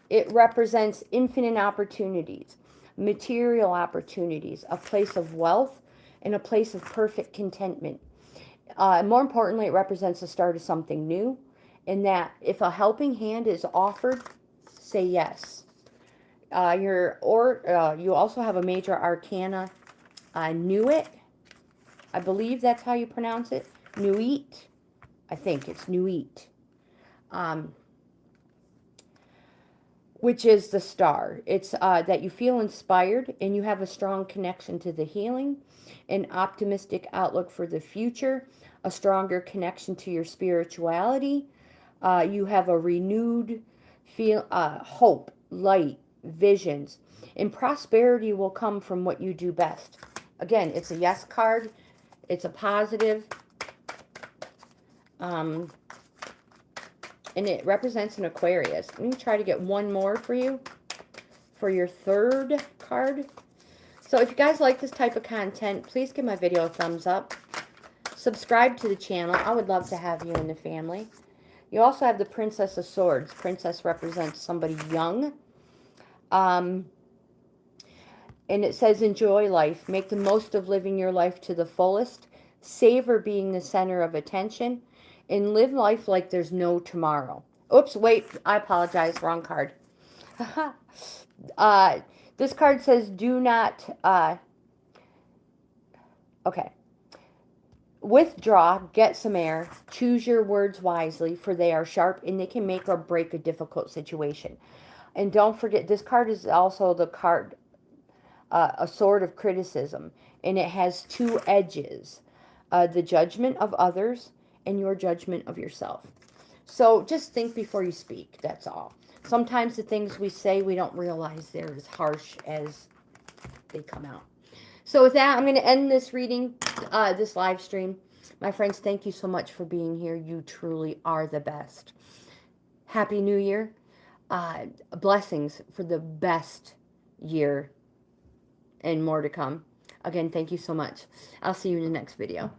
It represents infinite opportunities, material opportunities, a place of wealth, and a place of perfect contentment. More importantly, it represents the start of something new, and that if a helping hand is offered, say yes. You also have a major arcana, Nuit. I believe that's how you pronounce it. Nuit. I think it's Nuit. Which is the star. It's that you feel inspired and you have a strong connection to the healing, an optimistic outlook for the future, a stronger connection to your spirituality. You have a renewed hope, light, visions, and prosperity will come from what you do best. Again, it's a yes card. It's a positive. And it represents an Aquarius. Let me try to get one more for you for your third card. So if you guys like this type of content, please give my video a thumbs up. Subscribe to the channel. I would love to have you in the family. You also have the Princess of Swords. Princess represents somebody young. And it says, enjoy life. Make the most of living your life to the fullest. Savor being the center of attention. And live life like there's no tomorrow. Oops, wait. I apologize. Wrong card. This card says, do not... okay. Withdraw. Get some air. Choose your words wisely, for they are sharp and they can make or break a difficult situation. And don't forget, this card is also the card... a sword of criticism, and it has two edges, the judgment of others and your judgment of yourself. So just think before you speak, that's all. Sometimes the things we say, we don't realize they're as harsh as they come out. So with that, I'm going to end this reading, this live stream. My friends, thank you so much for being here. You truly are the best. Happy New Year. Blessings for the best year and more to come. Again, thank you so much. I'll see you in the next video.